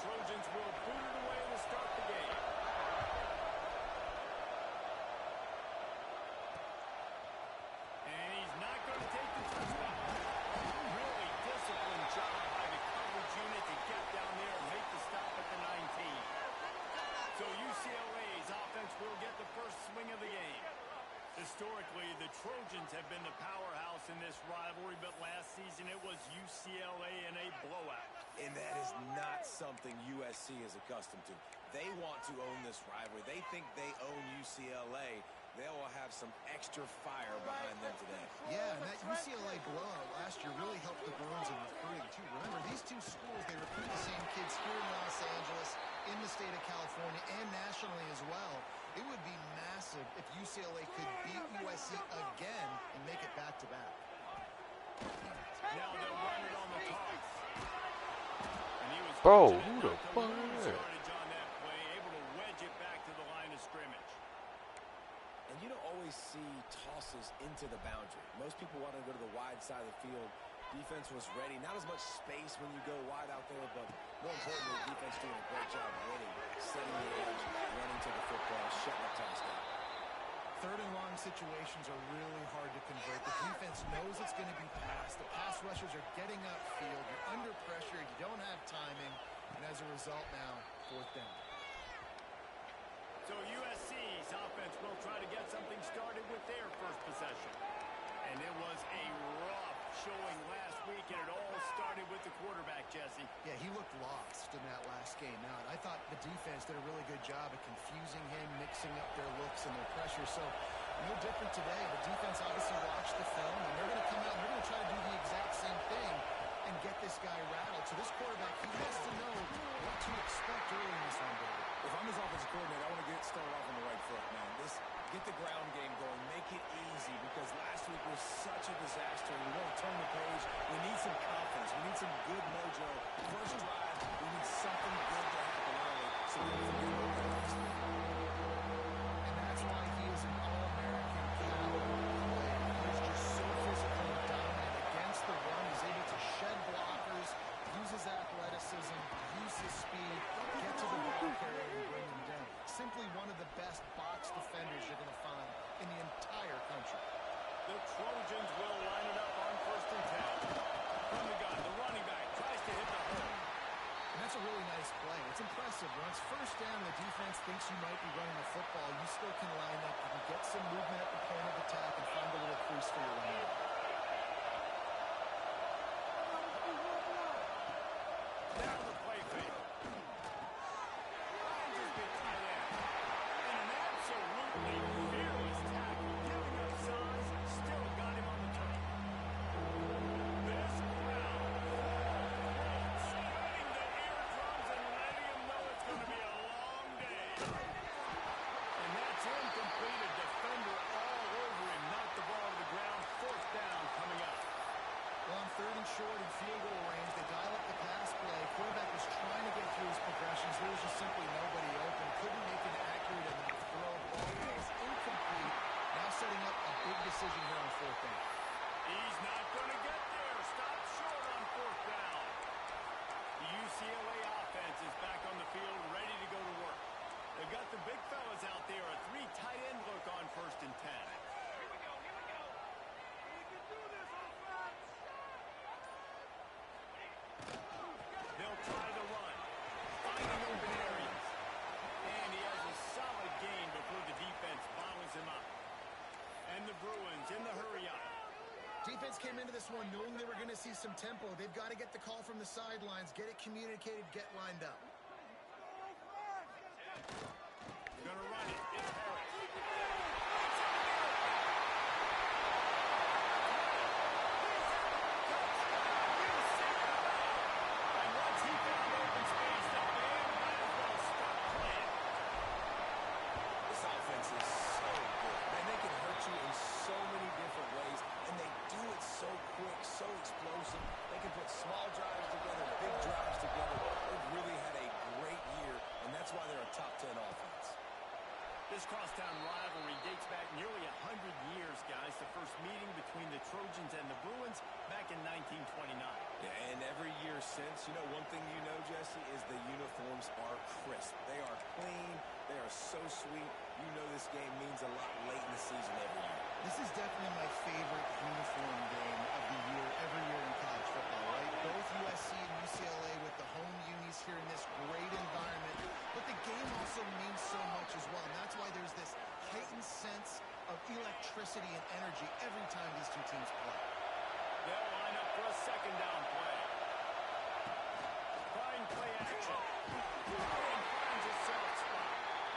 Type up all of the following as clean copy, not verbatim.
Trojans will boot it away to start the game. And he's not going to take the touchdown. Really disciplined job by the coverage unit to get down there and make the stop at the 19. So UCLA's offense will get the first swing of the game. Historically, the Trojans have been the powerhouse in this rivalry, but last season it was UCLA in a blowout. And that is not something USC is accustomed to. They want to own this rivalry. They think they own UCLA. They will have some extra fire behind them today. Yeah, and that UCLA blowout last year really helped the Bruins in recruiting, too. Remember, these two schools, they recruit the same kids here in Los Angeles, in the state of California, and nationally as well. It would be massive if UCLA could beat USC again and make it back-to-back. Now they'll run it on the toss. And he was Who the fuck is that? on that play, able to wedge it back to the line of scrimmage. And you don't always see tosses into the boundary. Most people want to go to the wide side of the field. Defense was ready. Not as much space when you go wide out there, but more importantly, defense doing a great job winning, setting the edge, running to the football, shutting the toss down. Third and long situations are really hard to convert. The defense knows it's going to be passed. The pass rushers are getting upfield. You're under pressure. You don't have timing. And as a result now, fourth down. So USC's offense will try to get something started with their first possession. And it was a rough showing last week, and it all started with the quarterback, Jesse. Yeah, he looked lost in that last game out. I thought the defense did a really good job of confusing him, mixing up their looks and their pressure. So no different today. The defense obviously watched the film, and they're going to come out and they're going to try to do the exact same thing and get this guy rattled. So this quarterback, he has to know what to expect early in this one, David. If I'm his offensive coordinator, I want to get started off on the right foot, man. Get the ground game going. Make it easy, because last week was such a disaster. We want to turn the page. We need some confidence. We need some good mojo. First drive, we need something good to happen early so we can forget about the rest. And that's why he is an All-American caliber player. He's just so physically dominant against the run. He's able to shed blockers, use his athleticism, use his speed, get to the ball carrier and bring him down. Simply one of the best box defenders you're going to find in the entire country. The Trojans will line it up on first and 10. From the gun, the running back tries to hit the hole. And that's a really nice play. It's impressive. When it's first down, the defense thinks you might be running the football. You still can line up. You can get some movement at the point of attack and find a little crease for your running back. Now the play fake. Ryan's just been tight end. And an absolutely fearless tackle. Giving up size, still got him on the turn. This crowd, spreading the eardrums and letting him know it's going to be a long day. And that's incomplete. A defender all over him. Knocked the ball to the ground. Fourth down coming up. Well, on third and short and field goal range, they dial up the pass play. Quarterback was trying to get through his progressions. There was just simply nobody open. Couldn't make an accurate enough throw. Ball was incomplete. Now setting up a big decision here on fourth down. He's not going to get there. Stop short on fourth down. The UCLA offense is back on the field, ready to go to work. They've got the big fellas out there. A three tight end look on first and 10. They'll try the run, finding open areas. And he has a solid gain before the defense bottles him up. And the Bruins in the hurry-up. Defense came into this one knowing they were going to see some tempo. They've got to get the call from the sidelines, get it communicated, get lined up. Going to run it. It's Harris. And once he found open space, the band might as well stop playing. This offense is so good. Man, they can hurt you in so many different ways, and they do it so quick, so explosive. They can put small drives together, big drives together. They've really had a great year, and that's why they're a top 10 offense. This crosstown rivalry dates back nearly 100 years, guys. The first meeting between the Trojans and the Bruins back in 1929. Yeah, and every year since, you know, one thing you know, Jesse, is the uniforms are crisp. They are clean. They are so sweet. You know this game means a lot late in the season every year. This is definitely my favorite uniform game of the year, every year in college football, right? Both USC and UCLA with the home unis here in this great environment. But the game also means so much as well, and that's why there's this heightened sense of electricity and energy every time these two teams play. They'll line up for a second down play. Fine play action. And finds a soft spot.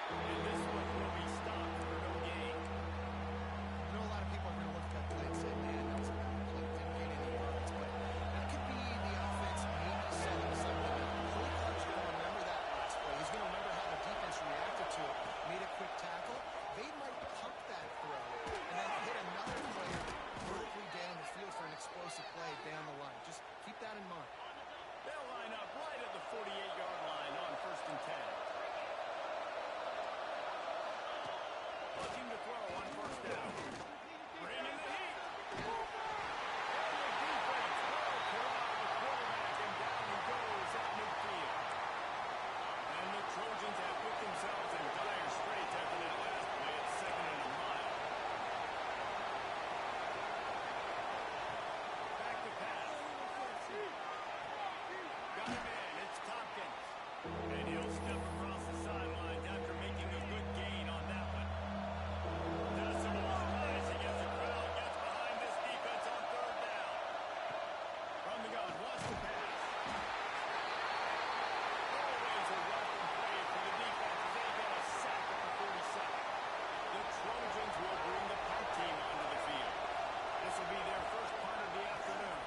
And this one will be stopped for no gain. I know a lot of people are going to look at that play and say, man, that was a bad play. Didn't gain any yards. But that could be the offense maybe setting something up. Coach Clark's going to remember that last play. He's going to remember how the defense reacted to it. Made a quick tackle. They might pump that throw and then hit another player vertically down the field for an explosive play down the line. Just keep that in mind. They'll line up right at the 48-yard line on 1st and 10. Looking to throw on 1st down. Bringing the heat. And the defense will corral the quarterback, and down he goes at midfield. And the Trojans have put themselves in dire straits after that last play at 2nd and a mile. Back to pass. Got him in. It's Tompkins. And he'll step across the sidelines after making a good gain on that one. Decimals rising as the crowd gets behind this defense on 3rd down. From the gun, wants to pass. Always a welcome play for the defense as they get a sack at the 42nd. The Trojans will bring the punt team onto the field. This will be their first punt of the afternoon.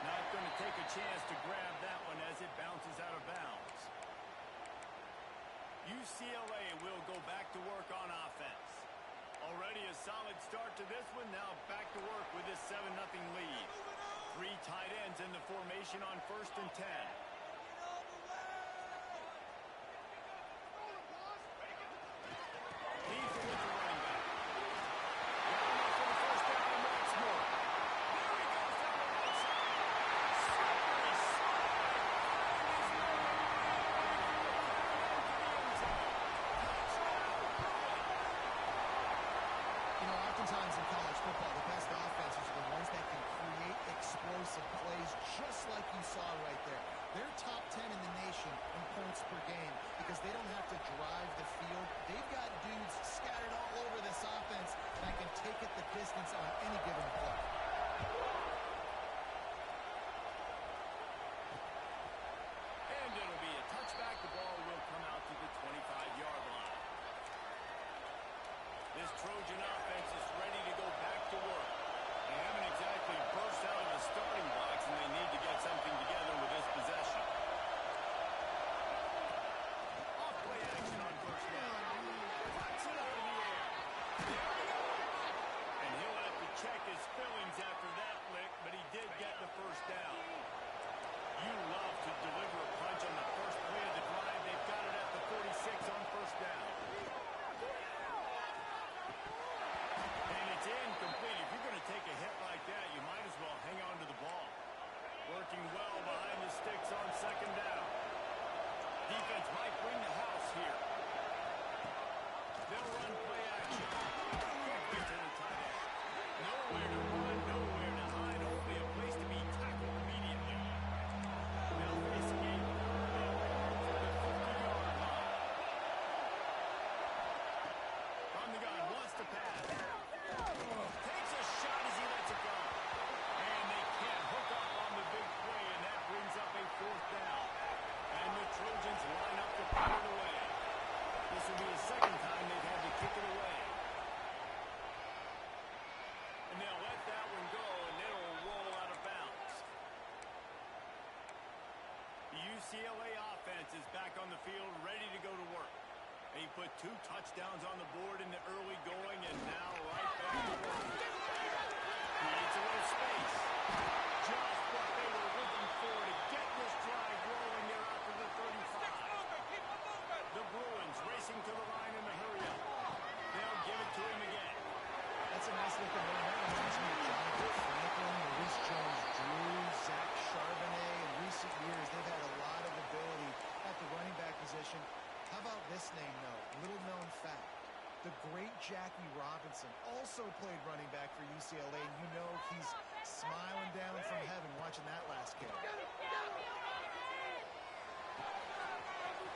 Not going to take a chance to grab that one as it bounces out of bounds. UCLA will go back to work on offense. Already a solid start to this one. Now back to work with this 7-0 lead. 3 tight ends in the formation on 1st and 10. He's with the running back. Line up for the 1st down once more. There he goes down the right side. Slippery slide. And he's running into the end zone. You know, oftentimes in college football, the best offenses are the ones that can create explosive plays, just like you saw right there. They're top 10 in the nation in points per game because they don't have to drive the field. They've got dudes scattered all over this offense that can take it the distance on any given play. And it'll be a touchback. The ball will come out to the 25-yard line. This Trojan offense is ready to go back to work. They haven't exactly burst out of the starting blocks, and they need to get something together with this possession. Off play action on 1st down. Puts it up in the air. There we go. And he'll have to check his fillings after that lick, but he did get the 1st down. You love to deliver a punch on the first play of the drive. They've got it at the 46 on 1st down. And it's incomplete. If you're going to take a hit like that, you might as well hang on to the ball. Working well behind the sticks on 2nd down. Defense might bring the house here. They'll run play action. Quickly to the tight end. Nowhere to run, nowhere to hide. Only a place to be tackled immediately. Now facing a for the 50-yard line. From the gun, wants to pass. Takes a shot as he lets it go. And they can't hook up on the big play, and that brings up a 4th down. And the Trojans line up to put it away. This will be the 2nd time they've had to kick it away. And they'll let that one go, and it'll roll out of bounds. The UCLA offense is back on the field, ready to go to work. They put 2 touchdowns on the board in the early going, and now right back to work. Creates a little space. Just what they were looking for to get this drive rolling there after the 35. The Bruins racing to the line in the hurry up. They'll give it to him again. That's a nice looking around, that reminds me of Jonathan Franklin, Maurice Jones-Drew, Zach Charbonnet. In recent years, they've had a lot of ability at the running back position. How about this name, though? Little known fact. The great Jackie Robinson also played running back for UCLA, and you know he's smiling down from heaven watching that last game.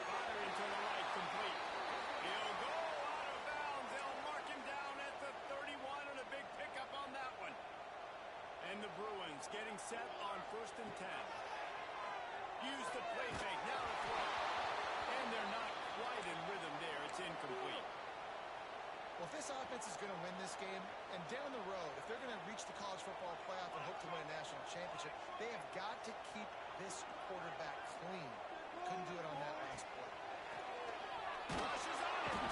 Firing to the right, complete. He'll go out of bounds. They'll mark him down at the 31, and a big pickup on that one. And the Bruins getting set on 1st and 10. Use the play fake, now to throw. And they're not quite in rhythm there. It's incomplete. Well, if this offense is going to win this game, and down the road, if they're going to reach the college football playoff and hope to win a national championship, they have got to keep this quarterback clean. Couldn't do it on that last play. Rushes on it.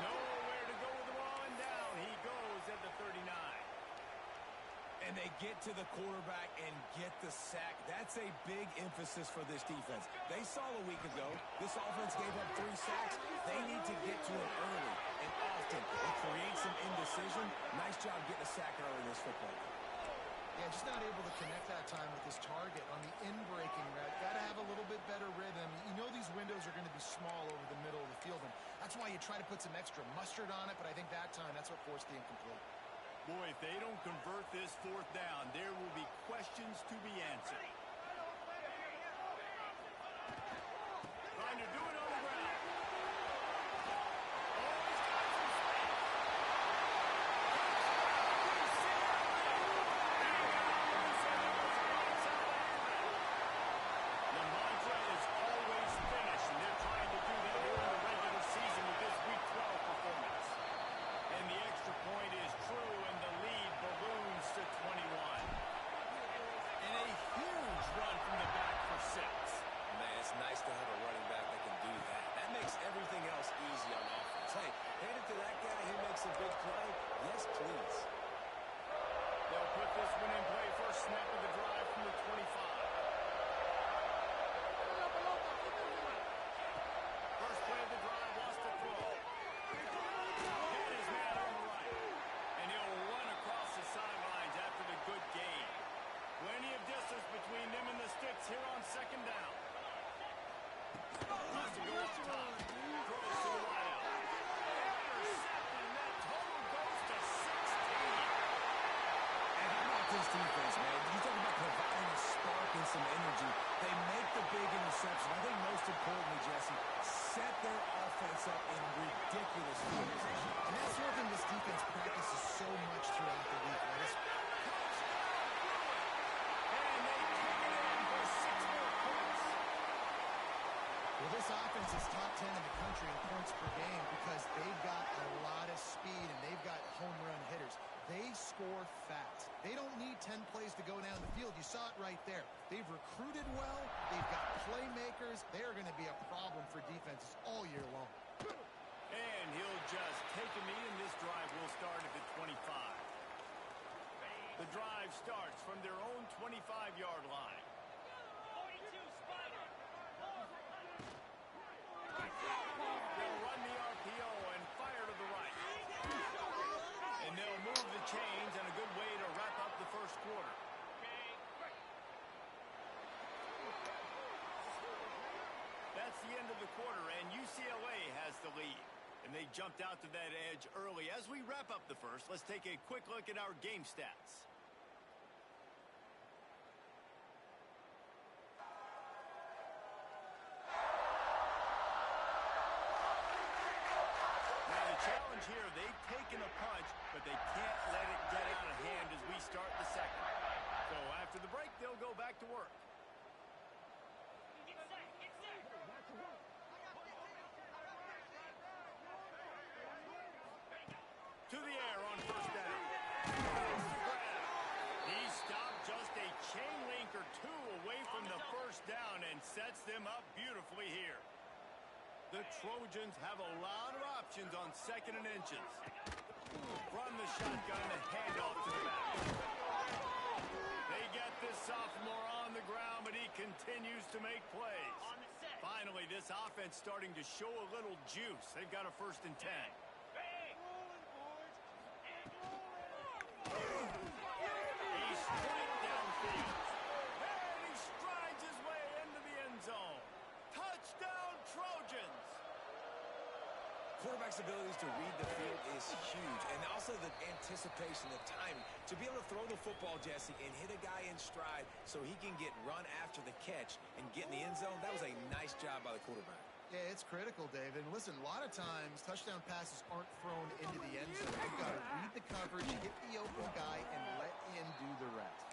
Nowhere to go with the ball and down. He goes at the 39. And they get to the quarterback and get the sack. That's a big emphasis for this defense. They saw a week ago this offense gave up 3 sacks. They need to get to it early and often and create some indecision. Nice job getting a sack early in this football game. Yeah, just not able to connect that time with his target on the in-breaking route. Got to have a little bit better rhythm. You know these windows are going to be small over the middle of the field, and that's why you try to put some extra mustard on it, but I think that time that's what forced the incomplete. Boy, if they don't convert this 4th down, there will be questions to be answered. Trying to do it on the ground. The mantra is always finish, and they're trying to do that during the regular season with this Week 12 performance. And the extra point is true, and the lead balloons to 21. And a huge run from the back for 6. Man, it's nice to have a running back that can do that. That makes everything else easy on offense. Hey, hand it to that guy. He makes a big play. Yes, please. They'll put this one in play. First snap of the drive from the 25. First play of the drive, lost the throw. Had his man on the right. And he'll run across the sidelines after the good gain. Plenty of distance between them and the sticks here on 2nd down. Wants to go up top. Throws to the wideout. Intercepted, and that total goes to 16. And how about this defense, man? You talk about providing a spark and some energy. They make the big interception. I think most importantly, Jesse, set their offense up in ridiculous field position. And that's one thing this defense practices so much throughout the week, right? And they take it in for 6 more points. Well, this offense is top 10 in the country in points per game because they've got a lot of speed and they've got home run hitters. They score fast. They don't need 10 plays to go down the field. You saw it right there. They've recruited well. They've got playmakers. They are going to be a problem for defenses all year long. And he'll just take a knee, and this drive will start at the 25. The drive starts from their own 25-yard line. They'll run the RPO and fire to the right. And they'll move the chains, and a good way to wrap up the first quarter. That's the end of the quarter, and UCLA has the lead. And they jumped out to that edge early. As we wrap up the first, let's take a quick look at our game stats. Now the challenge here, they've taken a punch, but they can't let it get out of hand as we start the second. So after the break, they'll go back to work. To the air on 1st down. He stopped just a chain link or 2 away from the 1st down and sets them up beautifully here. The Trojans have a lot of options on 2nd and inches. From the shotgun, the handoff to the back. They get this sophomore on the ground, but he continues to make plays. Finally, this offense starting to show a little juice. They've got a 1st and 10. quarterback's abilities to read the field is huge, and also the anticipation, the timing. To be able to throw the football, Jesse, and hit a guy in stride so he can get run after the catch and get in the end zone, that was a nice job by the quarterback. Yeah, it's critical, David. And listen, a lot of times touchdown passes aren't thrown into the end zone. You've got to read the coverage, hit the open guy, and let him do the rest.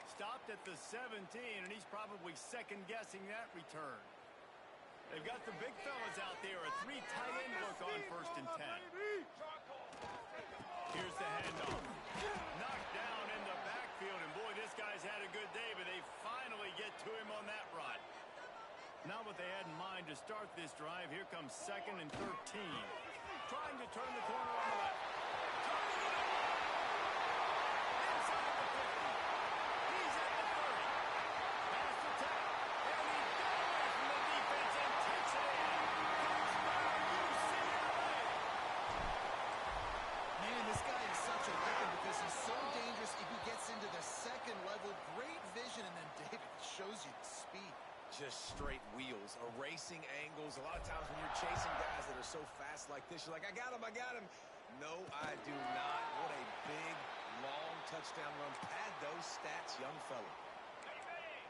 Stopped at the 17, and he's probably second-guessing that return. They've got the big fellas out there, a 3 tight end look on 1st and 10. Here's the handoff. Knocked down in the backfield, and boy, this guy's had a good day, but they finally get to him on that run. Not what they had in mind to start this drive. Here comes 2nd and 13. Trying to turn the corner on the left. Inside the 50. He's at the 30. Pass the tackle. And he got away from the defense and takes it in. Touchdown, UCLA. Man, this guy is such a weapon because he's so dangerous if he gets into the 2nd level. Great vision, and then David shows you the speed. Just straight wheels, erasing angles. A lot of times when you're chasing guys that are so fast like this, you're like, I got him, I got him. No, I do not. What a big, long touchdown run. Pad those stats, young fella.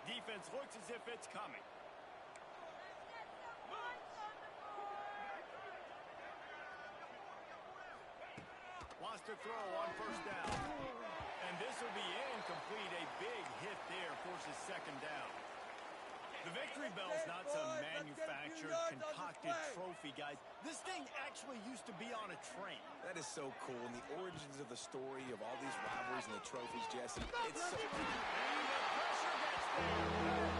Defense looks as if it's coming. Wants to throw on 1st down. And this will be incomplete. A big hit there forces 2nd down. The victory bell's not some manufactured, concocted trophy, guys. This thing actually used to be on a train. That is so cool. And the origins of the story of all these rivalries and the trophies, Jesse, it's so cool. And the pressure gets there.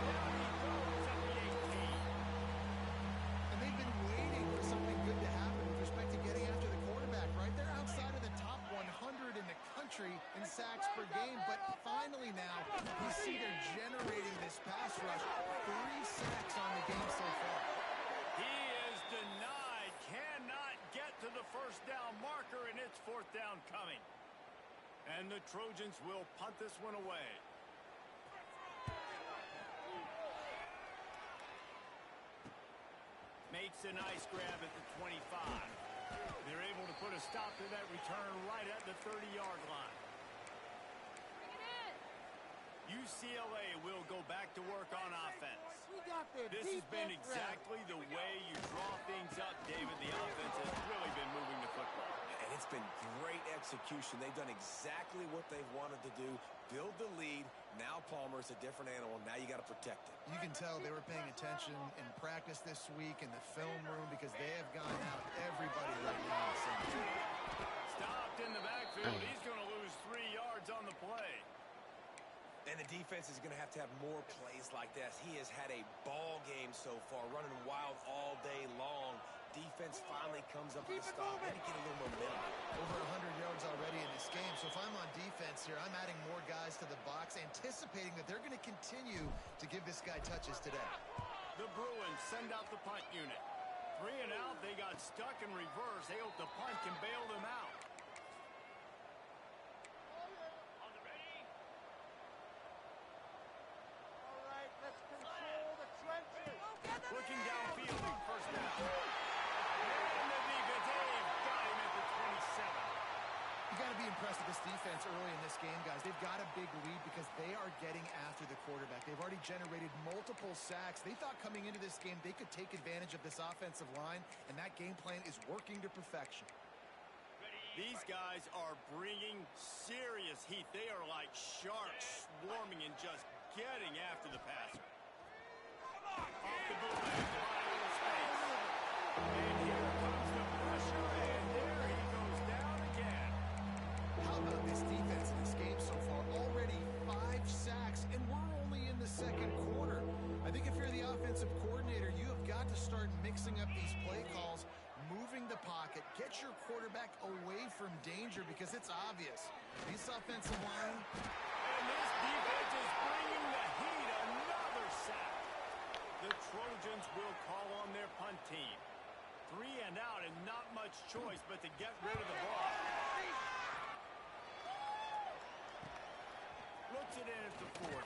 Down he goes at the 18. And they've been waiting for something good to happen with respect to getting after the quarterback, right? They're outside of the top 100 in the country in sacks per game, but finally now you see they're generating this pass rush. 3 sacks on the game so far. He is denied. Cannot get to the 1st down marker, and it's 4th down coming. And the Trojans will punt this one away. Makes a nice grab at the 25. They're able to put a stop to that return right at the 30-yard line. UCLA will go back to work on offense. This has been exactly the way you draw things up, David. The offense has really been moving the football. And it's been great execution. They've done exactly what they've wanted to do. Build the lead. Now Palmer's a different animal. Now you got to protect it. You can tell they were paying attention in practice this week in the film room because they have gone out everybody right now. Stopped in the backfield. He's going to lose 3 yards on the play. And the defense is going to have more plays like this. He has had a ball game so far, running wild all day long. Defense finally comes up with a stop. Maybe get a little momentum. Over 100 yards already in this game. So if I'm on defense here, I'm adding more guys to the box, anticipating that they're going to continue to give this guy touches today. The Bruins send out the punt unit. 3 and out. They got stuck in reverse. They hope the punt can bail them out. Looking downfield, 1st down. And the defense, they've got him at the 27. You got to be impressed with this defense early in this game, guys. They've got a big lead because they are getting after the quarterback. They've already generated multiple sacks. They thought coming into this game they could take advantage of this offensive line, and that game plan is working to perfection. These guys are bringing serious heat. They are like sharks swarming and just getting after the passer. Off the bootleg, dividing the space. And here comes the pressure, and there he goes down again. How about this defense in this game so far? Already 5 sacks, and we're only in the 2nd quarter. I think if you're the offensive coordinator, you have got to start mixing up these play calls, moving the pocket, get your quarterback away from danger because it's obvious. This offensive line. And this defense is bringing the heat. Another sack. The Trojans will call on their punt team. 3 and out and not much choice but to get rid of the ball. Looks it in at the 40.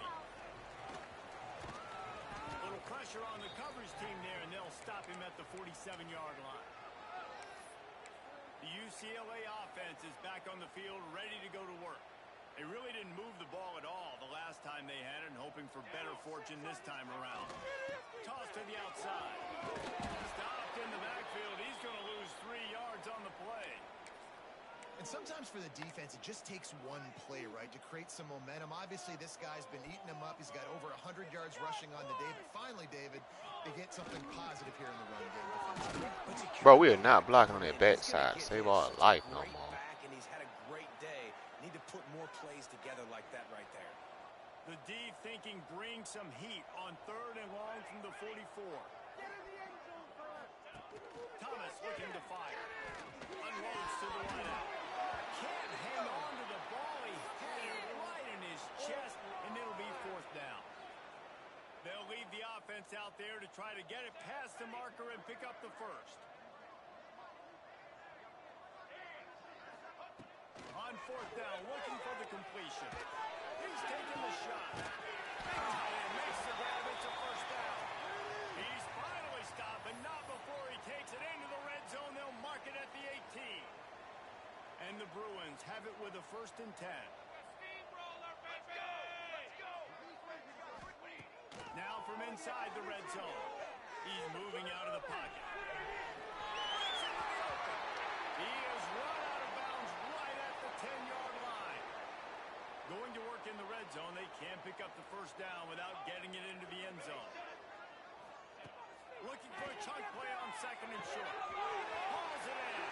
Little pressure on the coverage team there, and they'll stop him at the 47-yard line. UCLA offense is back on the field, ready to go to work. They really didn't move the ball at all the last time they had it, hoping for better fortune this time around. Toss to the outside. Stopped in the backfield. He's going to lose 3 yards on the play. And sometimes for the defense, it just takes one play, right, to create some momentum. Obviously, this guy's been eating them up. He's got over 100 yards rushing on the day. But finally, David, they get something positive here in the run game. Bro, we are not blocking on that backside. Save our life no more. And he's had a great day. Need to put more plays together like that right there. The D thinking bring some heat on 3rd and long from the 44. Thomas looking to fire. Unloads to the wideout. Can't hang on to the ball. He had it right in his chest, and it'll be 4th down. They'll leave the offense out there to try to get it past the marker and pick up the 1st. On 4th down, looking for the completion. He's taking the shot. Big tight end makes the grab. It's a 1st down. He's finally stopped, but not before he takes it into the red zone. They'll mark it at the 18. And the Bruins have it with a 1st and 10. Now from inside the red zone. He's moving out of the pocket. He is run out of bounds right at the 10-yard line. Going to work in the red zone. They can't pick up the 1st down without getting it into the end zone. Looking for a chunk play on 2nd and short. Hauls it in.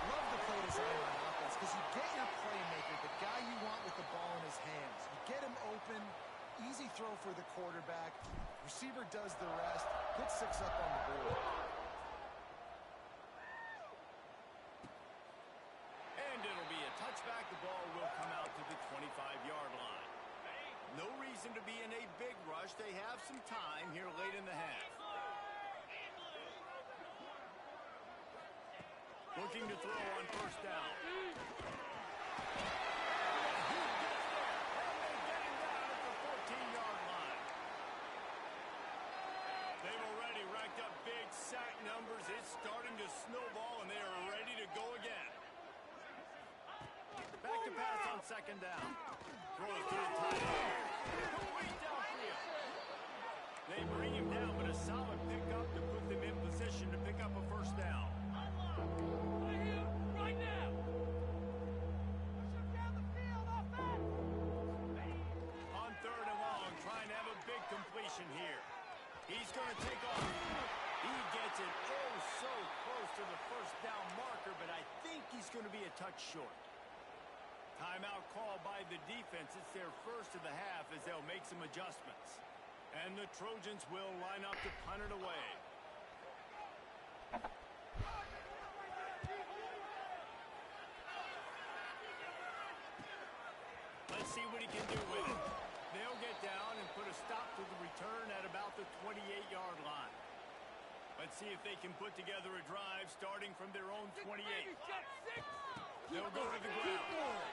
Love the play design on offense because you get your playmaker, the guy you want with the ball in his hands. You get him open, easy throw for the quarterback. Receiver does the rest. Put 6 up on the board. And it'll be a touchback. The ball will come out to the 25-yard line. No reason to be in a big rush. They have some time here late in the half. Looking to throw on 1st down. He gets there, and they get him down at the 14-yard line. They've already racked up big sack numbers. It's starting to snowball, and they are ready to go again. Back to pass on 2nd down. Throws to the tight end. Way downfield. They bring him down, but a solid pickup to put them in position to pick up a 1st down. Right now. On 3rd and long, trying to have a big completion here. He's going to take off. He gets it oh so close to the 1st down marker, but I think he's going to be a touch short. Timeout call by the defense. It's their 1st of the half as they'll make some adjustments. And the Trojans will line up to punt it away. Let's see what he can do with it. They'll get down and put a stop to the return at about the 28-yard line. Let's see if they can put together a drive starting from their own 28. They'll go to the ground.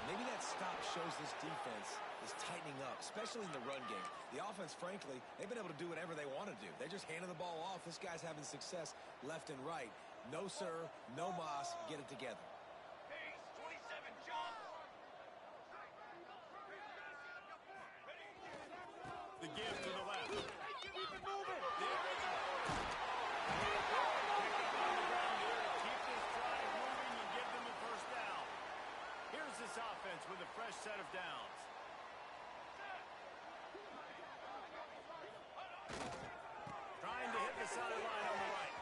Maybe that stop shows this defense is tightening up, especially in the run game. The offense, frankly, they've been able to do whatever they want to do. They're just handing the ball off. This guy's having success left and right. No, sir. No, Moss. Get it together. The give to the left. Keep it moving. There we go. Keep this drive moving and give them the 1st down. Here's this offense with a fresh set of downs. Trying to hit the sideline on the right.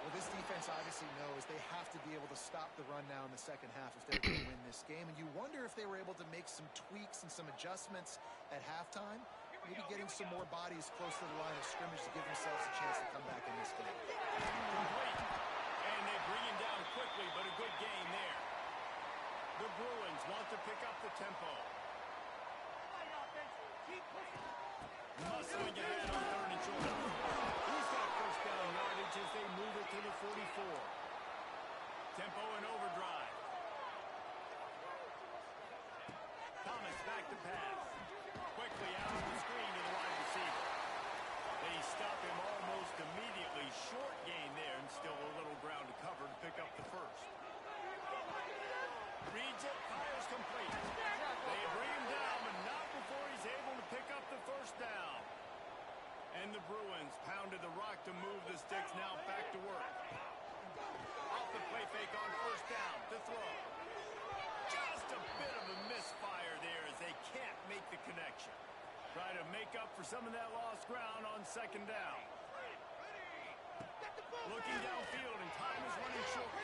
Well, this defense obviously knows they have to be able to stop the run now in the 2nd half if they're going to win this game. And you wonder if they were able to make some tweaks and some adjustments at halftime, maybe getting some more bodies close to the line of scrimmage to give themselves a chance to come back in this game. Complete. And they bring him down quickly, but a good gain there. The Bruins want to pick up the tempo. Muscling ahead on 3rd and short. He's got 1st down yardage as they move it to the 44. Tempo and overdrive. Thomas back to pass. And the Bruins pounded the rock to move the sticks, now back to work. Off the play fake on first down to throw. Just a bit of a misfire there as they can't make the connection. Try to make up for some of that lost ground on second down. Looking downfield, and time is running short.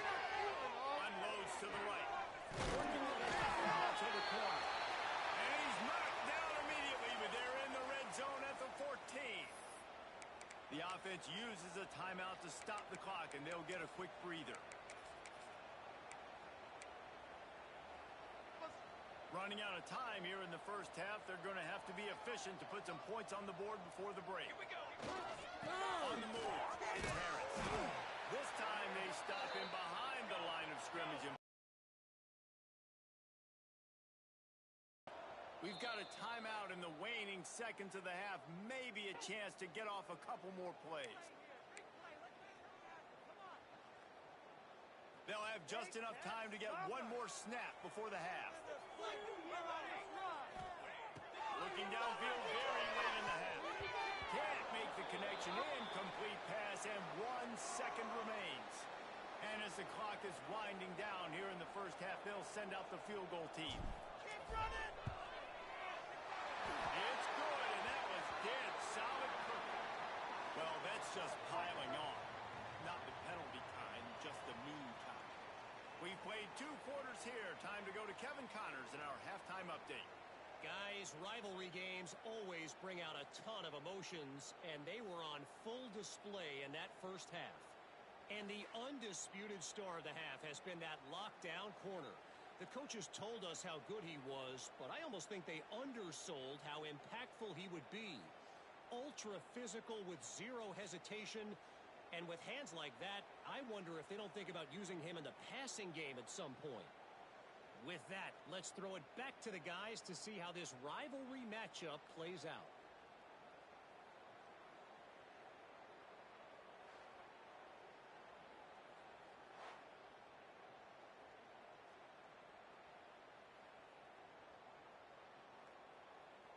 Unloads to the right. Working the left to the corner. And he's knocked down immediately, but they're in the red zone at the 14. The offense uses a timeout to stop the clock, and they'll get a quick breather. Running out of time here in the first half. They're going to have to be efficient to put some points on the board before the break. Here we go. On the move, it's Harris. This time they stop him behind the line of scrimmage. We've got a timeout in the waning seconds of the half. Maybe a chance to get off a couple more plays. They'll have just enough time to get one more snap before the half. Looking downfield very late in the half. Can't make the connection. Incomplete pass, and 1 second remains. And as the clock is winding down here in the first half, they'll send out the field goal team. Keep running! It's good, and that was dead solid purple. Well, that's just piling on. Not the penalty kind, just the mean kind. We've played 2 quarters here. Time to go to Kevin Connors in our halftime update. Guys, rivalry games always bring out a ton of emotions, and they were on full display in that first half. And the undisputed star of the half has been that lockdown corner. The coaches told us how good he was, but I almost think they undersold how impactful he would be. Ultra physical with zero hesitation, and with hands like that, I wonder if they don't think about using him in the passing game at some point. With that, let's throw it back to the guys to see how this rivalry matchup plays out.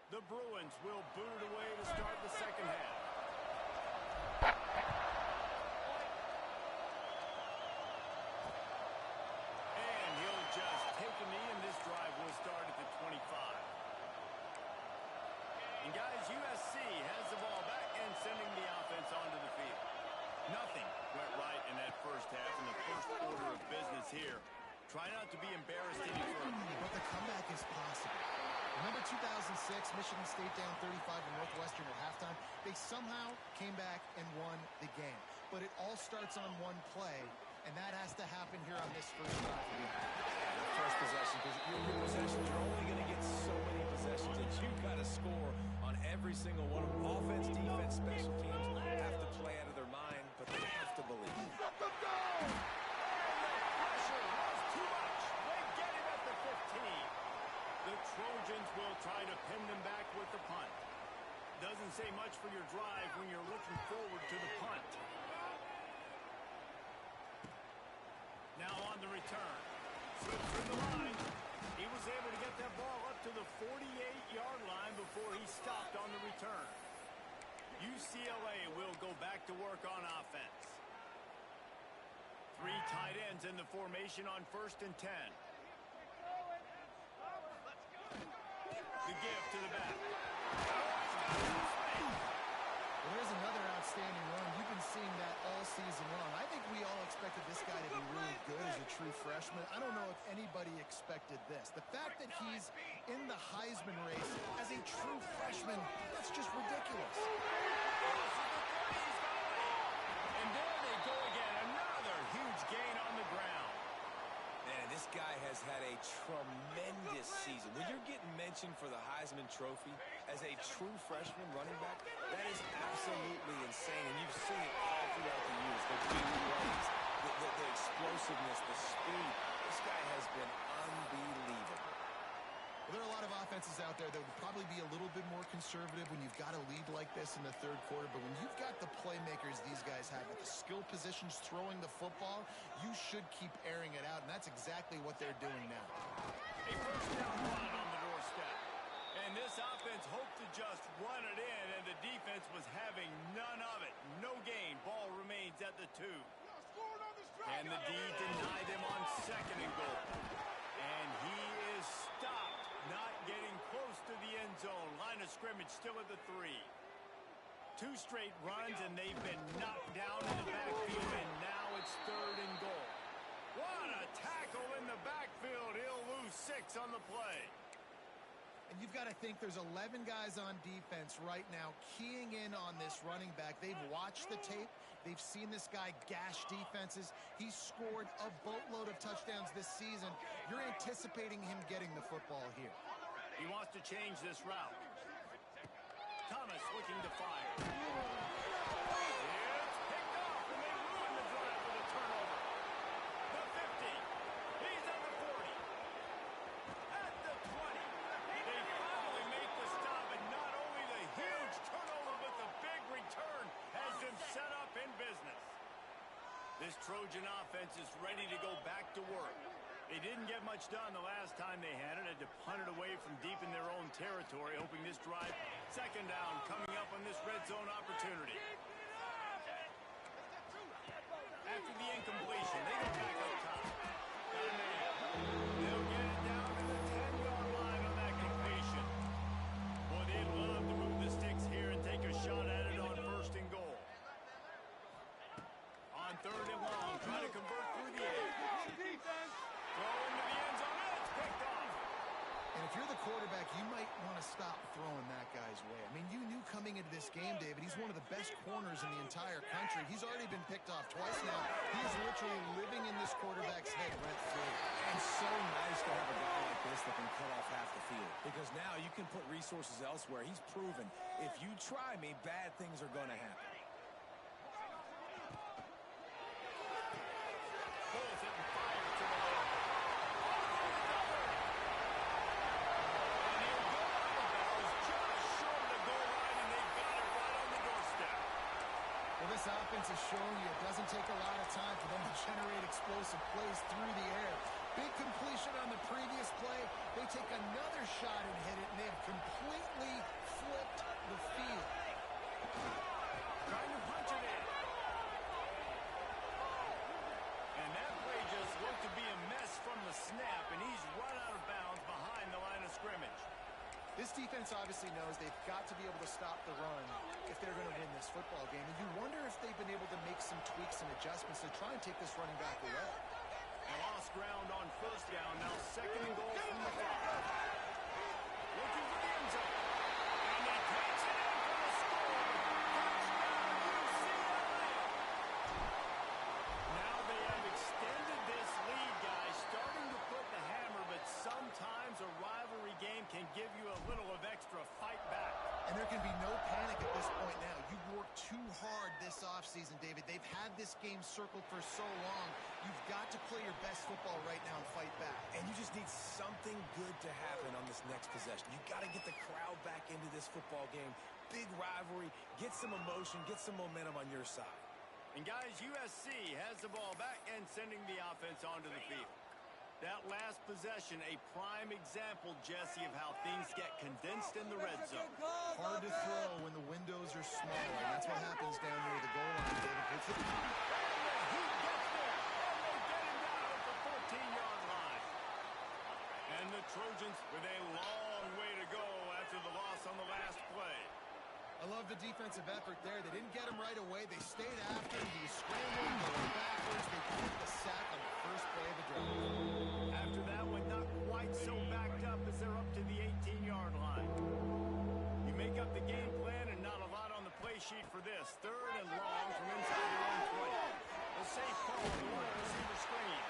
The Bruins will boot it away to start the second half. And he'll just take a knee, and this drive will start at the 25. And guys, USC has the ball back and sending the offense onto the field. Nothing went right in that first half in the first order of business here. Try not to be embarrassed any further. But the comeback is possible. Remember 2006, Michigan State down 35 to Northwestern at halftime? They somehow came back and won the game. But it all starts on one play, and that has to happen here on this first drive. First possession, because your possessions, you're only going to get so many possessions, and you've got to score on every single one of them. Offense, defense, special teams have to play out of their mind, but they have to believe. Pressure was too much. They get him at the 15. The Trojans will try to pin them back with the punt. Doesn't say much for your drive when you're looking forward to the punt. Now on the return. Slips through the line. He was able to get that ball up to the 48-yard line before he stopped on the return. UCLA will go back to work on offense. 3 tight ends in the formation on 1st and 10. The give to the back. Well, there's another outstanding run. You've been seeing that all season long. I think we all expected this guy to be really good as a true freshman. I don't know if anybody expected this. The fact that he's in the Heisman race as a true freshman, that's just ridiculous. And there they go again. Another huge gain on the ground. Man, this guy has had a tremendous season. When you're getting mentioned for the Heisman Trophy as a true freshman running back, that is absolutely insane. And you've seen it all throughout the years. The big plays, the explosiveness, the speed. This guy has been unbelievable. Well, there are a lot of offenses out there that would probably be a little bit more conservative when you've got a lead like this in the third quarter. But when you've got the playmakers these guys have at the skill positions throwing the football, you should keep airing it out. And that's exactly what they're doing now. A first down run on the doorstep. And this offense hoped to just run it in, and the defense was having having none of it. No gain. Ball remains at the 2. And the D denied him on 2nd and goal. And he is stopped, not getting close to the end zone. Line of scrimmage still at the 3. 2 straight runs, and they've been knocked down in the backfield, and now it's 3rd and goal. What a tackle in the backfield. He'll lose 6 on the play. And you've got to think there's 11 guys on defense right now keying in on this running back. They've watched the tape. They've seen this guy gash defenses. He's scored a boatload of touchdowns this season. You're anticipating him getting the football here. He wants to change this route. Thomas looking to fire. It's picked off, and they ruined the drive with a turnover. The 50. He's at the 40. At the 20. They finally make the stop, and not only the huge turnover, but the big return has them set up in business. This Trojan offense is ready to go back to work. They didn't get much done the last time they had it. Had to punt it away from deep in their own territory, hoping this drive, 2nd down, coming up on this red zone opportunity. After the incompletion, they go back up top. Got a man. They'll get it down to the 10-yard line on that completion. Boy, they'd love to move the sticks here and take a shot at it on 1st and goal. On 3rd and long, trying to convert through the air. Throw into the end zone, and it's picked off. And if you're the quarterback, you might want to stop throwing that guy's way. I mean, you knew coming into this game, David, he's one of the best corners in the entire country. He's already been picked off twice now. He is literally living in this quarterback's head rent-free. And so nice to have a guy like this that can cut off half the field. Because now you can put resources elsewhere. He's proven, if you try me, bad things are going to happen. Pulls it and fires to the left. This offense is showing you it doesn't take a lot of time for them to generate explosive plays through the air. Big completion on the previous play. They take another shot and hit it, and they have completely flipped the field. Trying to punch it in. And that play just looked to be a mess from the snap, and he's run out of bounds behind the line of scrimmage. This defense obviously knows they've got to be able to stop the run if they're going to win this football game. And you wonder if they've been able to make some tweaks and adjustments to try and take this running back away. They lost ground on 1st down. Now 2nd and goal from the 5. Looking for the end zone. And they catch it in for the score. Touchdown, UCLA. Now they have extended this lead, guys. Starting to put the hammer, but sometimes a rivalry game can give you a little of extra fight back. And there can be no panic at this point now. You've worked too hard this offseason, David. They've had this game circled for so long. You've got to play your best football right now and fight back. And you just need something good to happen on this next possession. You got to get the crowd back into this football game. Big rivalry. Get some emotion. Get some momentum on your side. And guys, USC has the ball back and sending the offense onto the field. That last possession, a prime example, Jesse, of how things get condensed in the red zone. Hard to throw when the windows are small, and that's what happens down near the goal line, David. Hits it. And he gets there, and they get him down at the 14-yard line. And the Trojans with a long way to go after the loss on the last play. I love the defensive effort there. They didn't get him right away. They stayed after him. He was scrambling, going backwards. They took the sack on the first play of the drive. After that one, not quite so backed up as they're up to the 18-yard line. You make up the game plan and not a lot on the play sheet for this. 3rd and long from inside their own 20. The safe call on the wide receiver screen.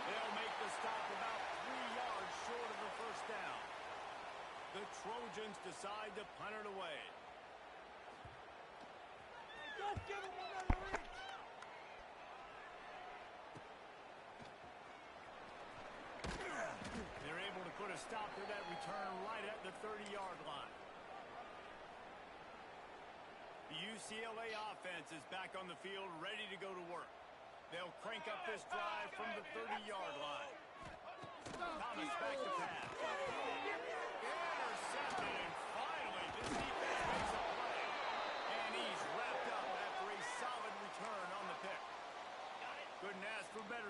They'll make the stop about 3 yards short of the 1st down. The Trojans decide to punt it away. Don't give him another reach. They're able to put a stop to that return right at the 30-yard line. The UCLA offense is back on the field, ready to go to work. They'll crank up this drive from the 30-yard line. Thomas back to pass. Intercepted, and finally this defense makes a play. And he's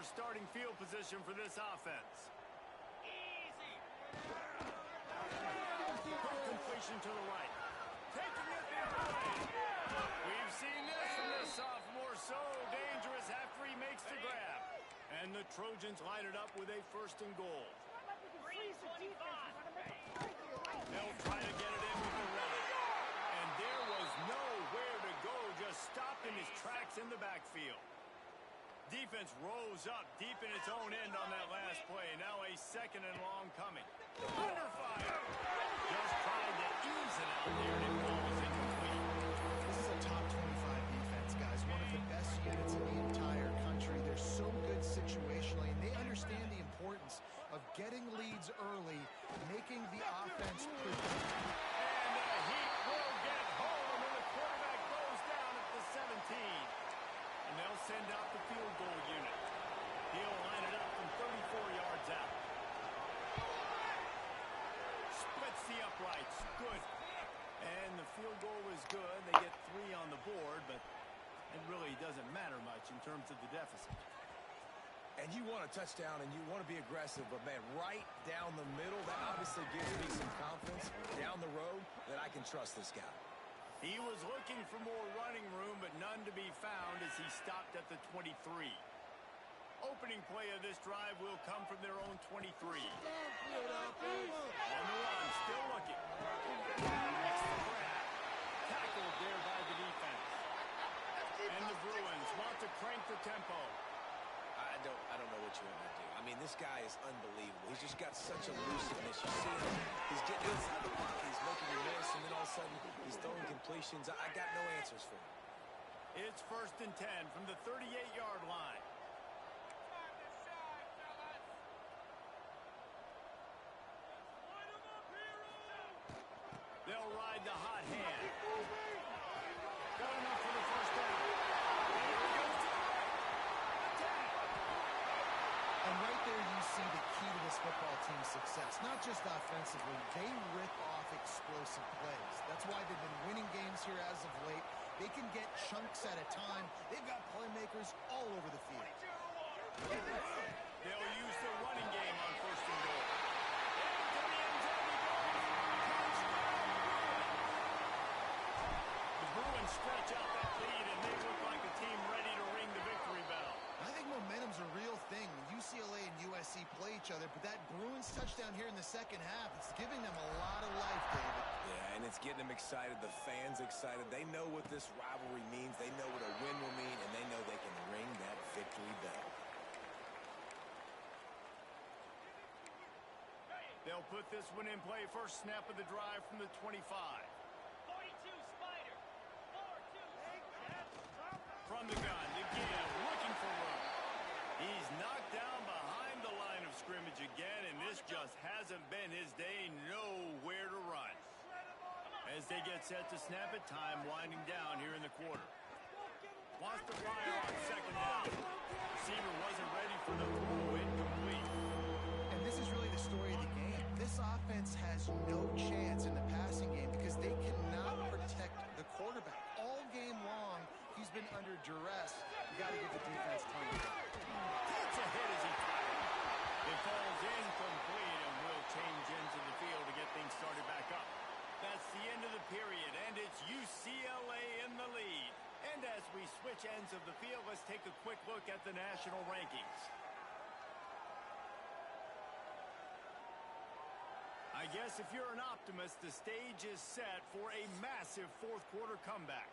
starting field position for this offense. Quick completion to the right. Taking it the other way. We've seen this from this sophomore. So dangerous after he makes the grab. And the Trojans line it up with a 1st and goal. They'll try to get it in with the run. And there was nowhere to go, just stopped in his tracks in the backfield. Defense rose up deep in its own end on that last play. Now a 2nd and long coming. Under fire. Just trying to ease it out there, and it goes incomplete. This is a top 25 defense, guys. One of the best units in the entire country. They're so good situationally, and they understand the importance of getting leads early, making the offense predict. And the Heat will get home when the quarterback goes down at the 17. And they'll send out the field goal unit. He'll line it up from 34 yards out. Splits the uprights. Good. And the field goal is good. They get 3 on the board, but it really doesn't matter much in terms of the deficit. And you want a touchdown and you want to be aggressive, but, man, right down the middle, that obviously gives me some confidence down the road that I can trust this guy. He was looking for more running room, but none to be found as he stopped at the 23. Opening play of this drive will come from their own 23. On the run, still looking. Makes the grab. Tackled there by the defense. And the Bruins want to crank the tempo. I don't know what you want to do. I mean, this guy is unbelievable. He's just got such elusiveness. You see him, he's getting outside the pocket, he's making you miss, and then all of a sudden, he's throwing completions. I got no answers for him. It's 1st and 10 from the 38-yard line. They'll ride the hot hand. Got enough for the 1st down. And right there you see the key to this football team's success. Not just offensively, they rip off explosive plays. That's why they've been winning games here as of late. They can get chunks at a time. They've got playmakers all over the field. They'll use the running game on 1st and goal. The Bruins stretch out that lead, and they look like a team ready to ring the victory bell. I think momentum's a real thing. UCLA and USC play each other, but that Bruins touchdown here in the 2nd half, it's giving them a lot of life, David. Yeah, and it's getting them excited. The fans excited. They know what this rivalry means. They know what a win will mean, and they know they can ring that victory bell. They'll put this one in play. First snap of the drive from the 25. 42 Spider. 4-2. From the gun, again, looking for room. He's knocked down behind the line of scrimmage again, and this just hasn't been his day. Nowhere to run. As they get set to snap it, time winding down here in the quarter. Wants to fire on 2nd down. Receiver wasn't ready for the throw. Incomplete. And this is really the story of the game. This offense has no chance in the passing game because they cannot protect the quarterback. All game long, he's been under duress. You got to give the defense time to go. Gets a hit as he fired. It falls incomplete and will change into the field to get things started back up. That's the end of the period, and it's UCLA in the lead. And as we switch ends of the field, let's take a quick look at the national rankings. I guess if you're an optimist, the stage is set for a massive 4th quarter comeback.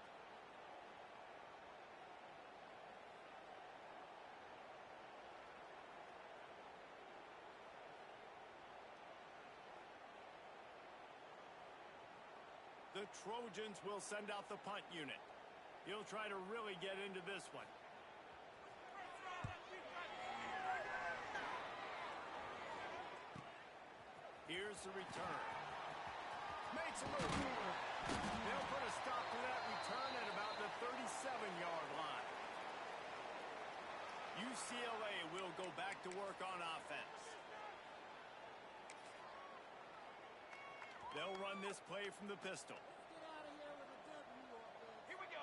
The Trojans will send out the punt unit. He'll try to really get into this one. Here's the return. Makes a move. They'll put a stop to that return at about the 37-yard line. UCLA will go back to work on offense. They'll run this play from the pistol. Here we go.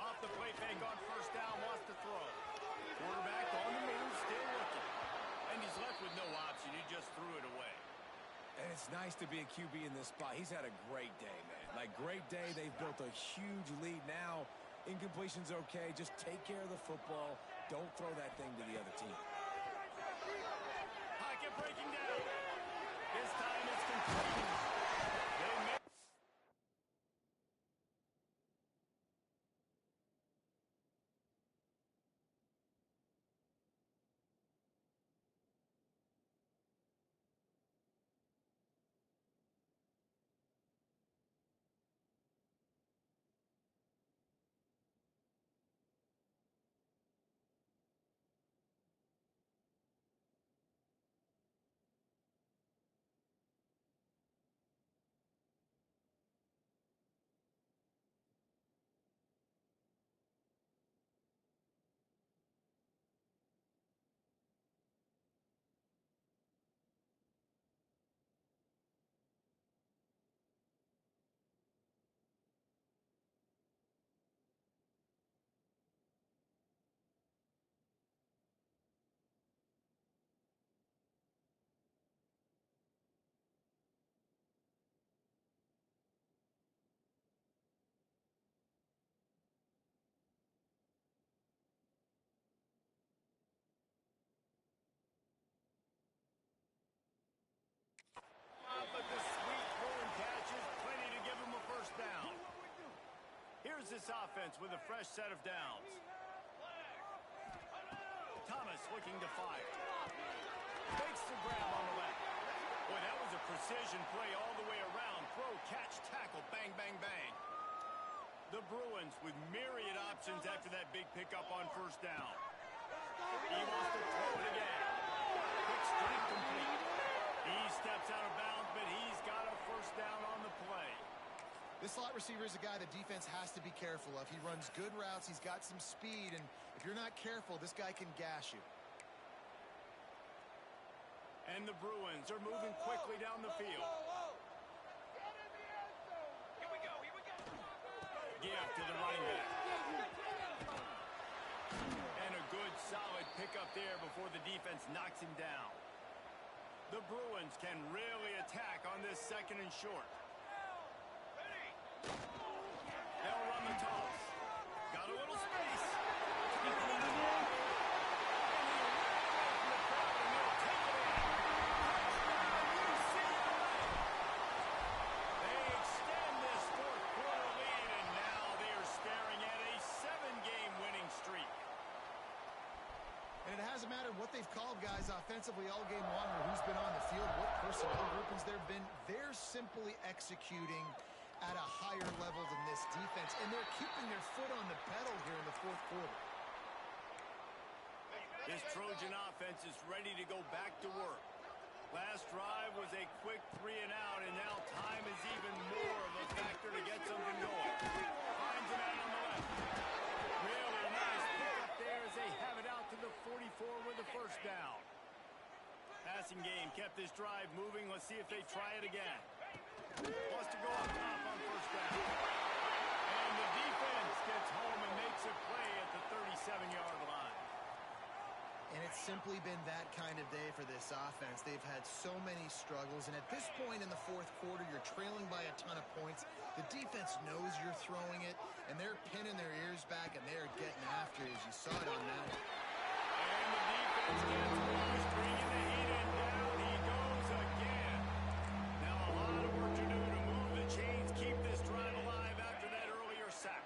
Off the play fake on first down wants to throw. Quarterback on the move, still looking. And he's left with no option. He just threw it away. And it's nice to be a QB in this spot. He's had a great day, man. Like, great day. They've built a huge lead. Now, incompletion's okay. Just take care of the football. Don't throw that thing to the other team. Pocket breaking down. This time it's complete. They make but the sweet throwing catch is plenty to give him a first down. Here's this offense with a fresh set of downs. Thomas looking to fire. Fakes the grab on the left. Boy, that was a precision play all the way around. Throw, catch, tackle, bang, bang, bang. The Bruins with myriad options after that big pickup on first down. He wants to throw it again. Quick strike complete. He steps out of bounds, but he's got a first down on the play. This slot receiver is a guy the defense has to be careful of. He runs good routes. He's got some speed, and if you're not careful, this guy can gash you. And the Bruins are moving quickly down the field. Here we go, here we go. Give to the running back. And a good, solid pickup there before the defense knocks him down. The Bruins can really attack on this second and short. They'll run the toss. Got a little space. They extend this fourth quarter lead, and now they are staring at a 7-game winning streak. And it hasn't mattered what they've called guys offensively all game long or who's been on the field, what personnel groupings there have been. They're simply executing at a higher level than this defense, and they're keeping their foot on the pedal here in the fourth quarter. This Trojan offense is ready to go back to work. Last drive was a quick 3 and out, and now time is even more of a factor to get something going. Finds a man on the left. Really nice pickup there as they have it out to the 44 with a first down. Passing game kept this drive moving. Let's see if they try it again. Wants to go up top on first down. And the defense gets home and makes a play at the 37-yard line. And it's simply been that kind of day for this offense. They've had so many struggles, and at this point in the fourth quarter, you're trailing by a ton of points. The defense knows you're throwing it, and they're pinning their ears back, and they're getting after it, as you saw it on that. And the defense gets loose, bringing the heat in. Down he goes again. Now a lot of work to do to move the chains, keep this drive alive after that earlier sack.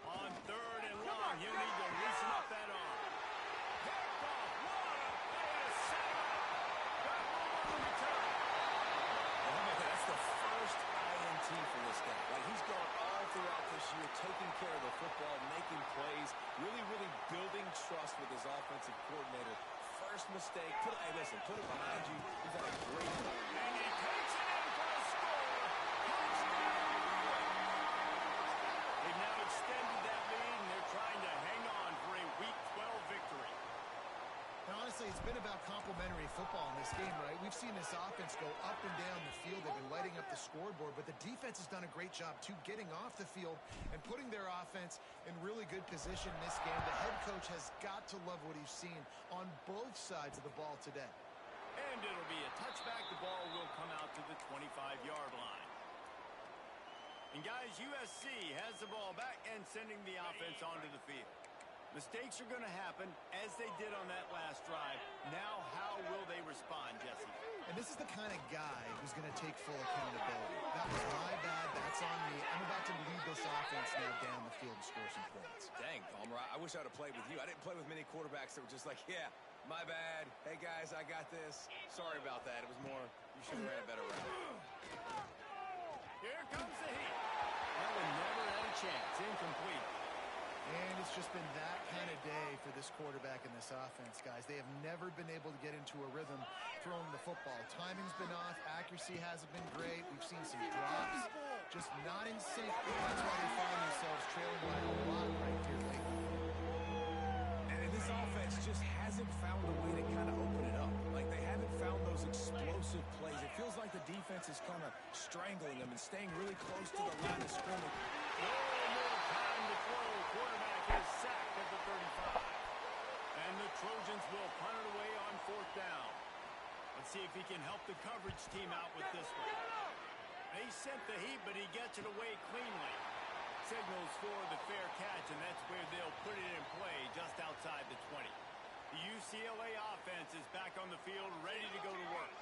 On third and long, he'll need to loosen up that arm. Picked off. What a play to set him up. Back on the return. That's the first INT for this guy. Like, he's gone all throughout this year, taking care of the football, making plays, really, really building trust with his offensive coordinator. First mistake, hey, listen, put it behind you. He's had a great time. And he takes it in for a score. They've now extended that lead, and they're trying to hang on for a Week 12 victory. And honestly, it's been about complementary football in this game, right? We've seen this offense go up and down the field. They've been lighting up the scoreboard, but the defense has done a great job, too, getting off the field and putting their offense in really good position in this game. The head coach has got to love what he's seen on both sides of the ball today. And it'll be a touchback. The ball will come out to the 25-yard line. And, guys, USC has the ball back and sending the offense onto the field. Mistakes are going to happen, as they did on that last drive. Now, how will they respond, Jesse? And this is the kind of guy who's going to take full accountability. That was my bad. That's on me. I'm about to lead this offense now down the field and score some points. Dang, Palmer, I wish I would have played with you. I didn't play with many quarterbacks that were just like, yeah, my bad. Hey, guys, I got this. Sorry about that. It was more, you should have ran a better route. Here comes the heat. That one never had a chance. Incomplete. And it's just been that kind of day for this quarterback and this offense, guys. They have never been able to get into a rhythm throwing the football. Timing's been off. Accuracy hasn't been great. We've seen some drops. Just not in sync. That's why they find themselves trailing by a lot right here lately. And this offense just hasn't found a way to kind of open it up. Like, they haven't found those explosive plays. It feels like the defense is kind of strangling them and staying really close to the line of scrimmage. No more time to throw. Quarterback is sacked at the 35. And the Trojans will punt it away on 4th down. Let's see if he can help the coverage team out with this one. They sent the heat, but he gets it away cleanly. Signals for the fair catch, and that's where they'll put it in play just outside the 20. The UCLA offense is back on the field, ready to go to work.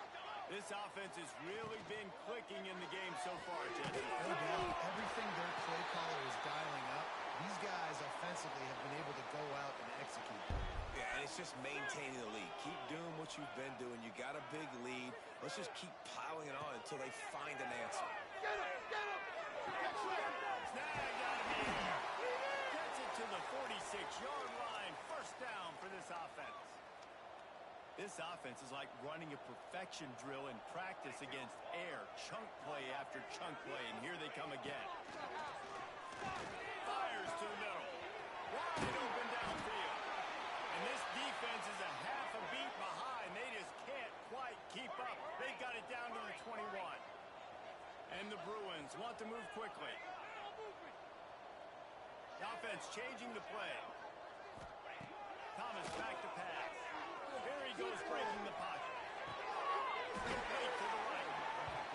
This offense has really been clicking in the game so far, Jesse. No doubt. Everything their play caller is dialing up, these guys offensively have been able to go out and execute. Yeah, and it's just maintaining the lead. Keep doing what you've been doing. You got a big lead. Let's just keep piling it on until they find an answer. Get him! Get him! Snag out of here. Gets it to the 46-yard line. 1st down for this offense. This offense is like running a perfection drill in practice against air. Chunk play after chunk play, and here they come again. Fires to the middle. Wide open downfield. And this defense is a half a beat behind. They just can't quite keep up. They got it down to the 21. And the Bruins want to move quickly. The offense changing the play. Thomas back to pass. Here he goes, breaking the pocket. Complete to the right.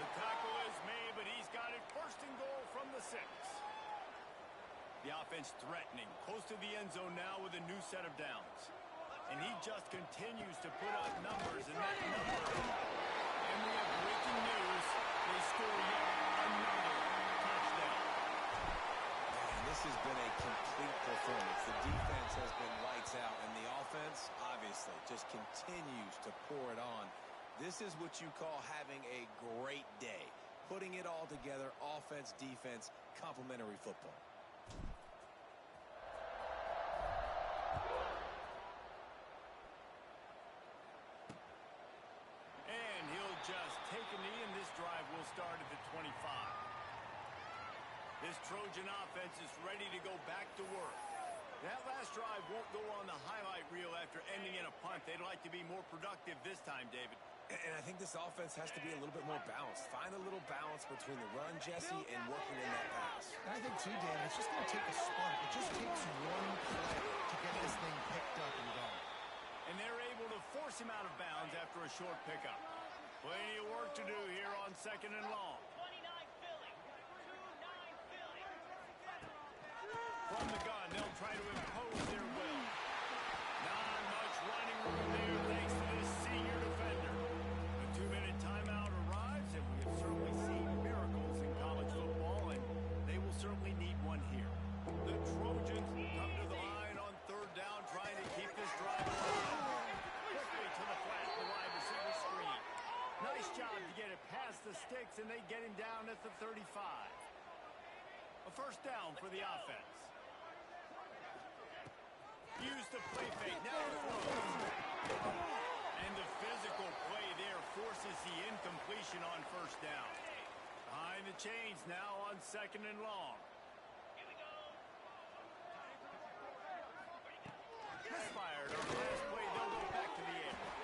The tackle is made, but he's got it 1st and goal from the 6. The offense threatening, close to the end zone now with a new set of downs. And he just continues to put up numbers, and that number. And we have breaking news. They score yet another touchdown. And this has been a complete performance. The defense has been lights out, and the offense, obviously, just continues to pour it on. This is what you call having a great day. Putting it all together, offense, defense, complementary football. And he'll just take a knee, and this drive will start at the 25. This Trojan offense is ready to go back to work. That last drive won't go on the highlight reel after ending in a punt. They'd like to be more productive this time, David. And I think this offense has to be a little bit more balanced. Find a little balance between the run, Jesse, and working in that pass. And I think, too, Dan, it's just going to take a spark. It just takes one play to get this thing picked up and going. And they're able to force him out of bounds after a short pickup. Plenty of work to do here on 2nd and long. 29 Philly. 29 Philly. From the gun, they'll try to impose their will. Not much running room there thanks to this senior defender. A 2-minute timeout arrives, and we have certainly seen miracles in college football, and they will certainly need one here. The Trojans come to the line on 3rd down, trying to keep this drive alive. Quickly to the flat, the wide receiver screen. Nice job to get it past the sticks, and they get him down at the 35. A 1st down for the offense. Use the play fake, now throws. And the physical play there forces the incompletion on 1st down. Behind the chains now on 2nd and long. Misfired on the last play, they'll go back to the air.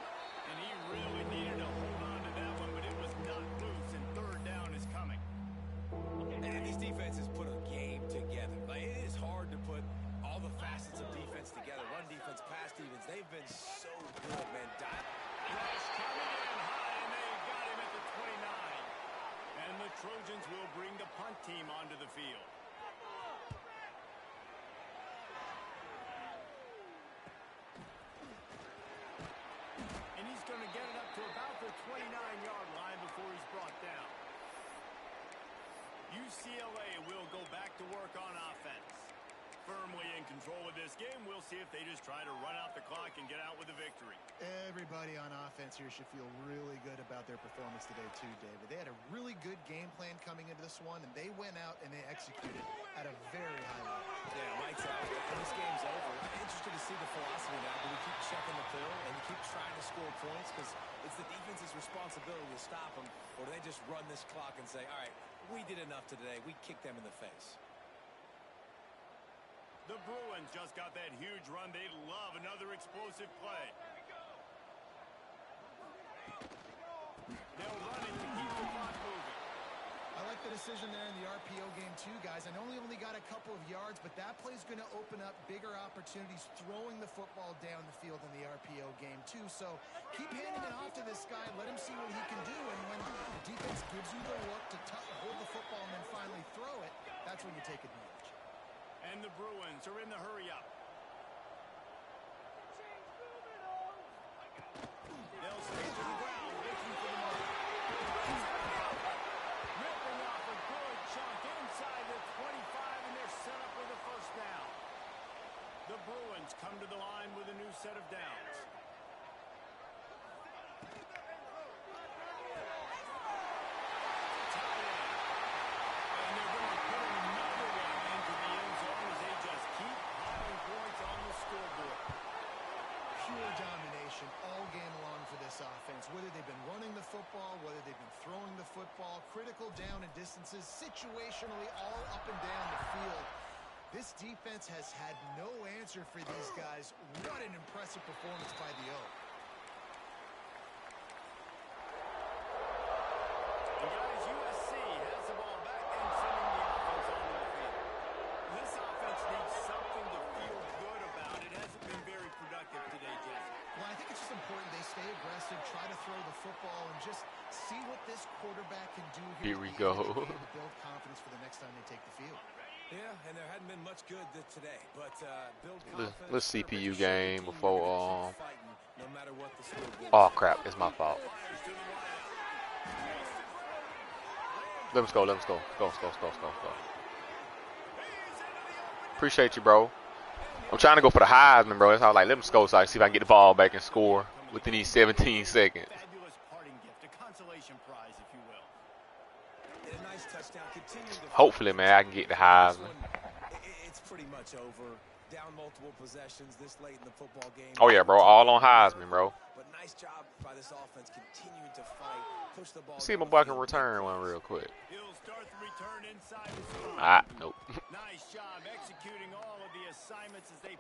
bring the punt team onto the field. And he's going to get it up to about the 29-yard line before he's brought down. UCLA will go back to work on offense. Firmly in control of this game. We'll see if they just try to run out the clock and get out with a victory. Everybody on offense here should feel really good about their performance today too, David. They had a really good game plan coming into this one, and they went out and they executed at a very high level. Yeah, lights out. And this game's over. I'm interested to see the philosophy now. Do we keep checking the pill and keep trying to score points? Because it's the defense's responsibility to stop them. Or do they just run this clock and say, all right, we did enough today. We kicked them in the face. The Bruins just got that huge run. They love another explosive play. They'll run it to keep the clock moving. I like the decision there in the RPO game too, guys. I know he only got a couple of yards, but that play's going to open up bigger opportunities throwing the football down the field in the RPO game too. So keep handing it off to this guy. Let him see what he can do. And when the defense gives you the look to hold the football and then finally throw it, that's when you take advantage. And the Bruins are in the hurry-up. They'll stay to the ground, looking for the mark. Ripping off a good chunk inside the 25, and they're set up with a first down. The Bruins come to the line with a new set of downs. Domination all game long for this offense, whether they've been running the football, whether they've been throwing the football, critical down and distances, situationally all up and down the field. This defense has had no answer for these guys. What an impressive performance by the Oak. And guys, USC has the ball back and sending the offense onto the field. This offense needs something to feel good about. It hasn't been very productive today, Jesse. Well, I think it's just important they stay aggressive, try to throw the football, and just see what this quarterback can do here. Here we go. To build confidence for the next time they take the field. Yeah, and there hadn't been much good today, but build confidence. Little CPU game before no matter what the score. Oh crap, it's my fault. Let us go. Go. Appreciate you, bro. I'm trying to go for the Heisman, bro. That's how I like, let them go so I can see if I can get the ball back and score within these 17 seconds. Fabulous parting gift, a consolation prize, if you will. And a nice touchdown. Hopefully, man, I can get the Heisman. It's pretty much over. Down multiple possessions this late in the football game. Oh, yeah, bro. All on Heisman, bro. But nice job by this offense continuing to fight, push the ball. Let's see if my boy can return one real quick. He'll start the return inside the spot. Nope. Nice job executing all of the assignments as they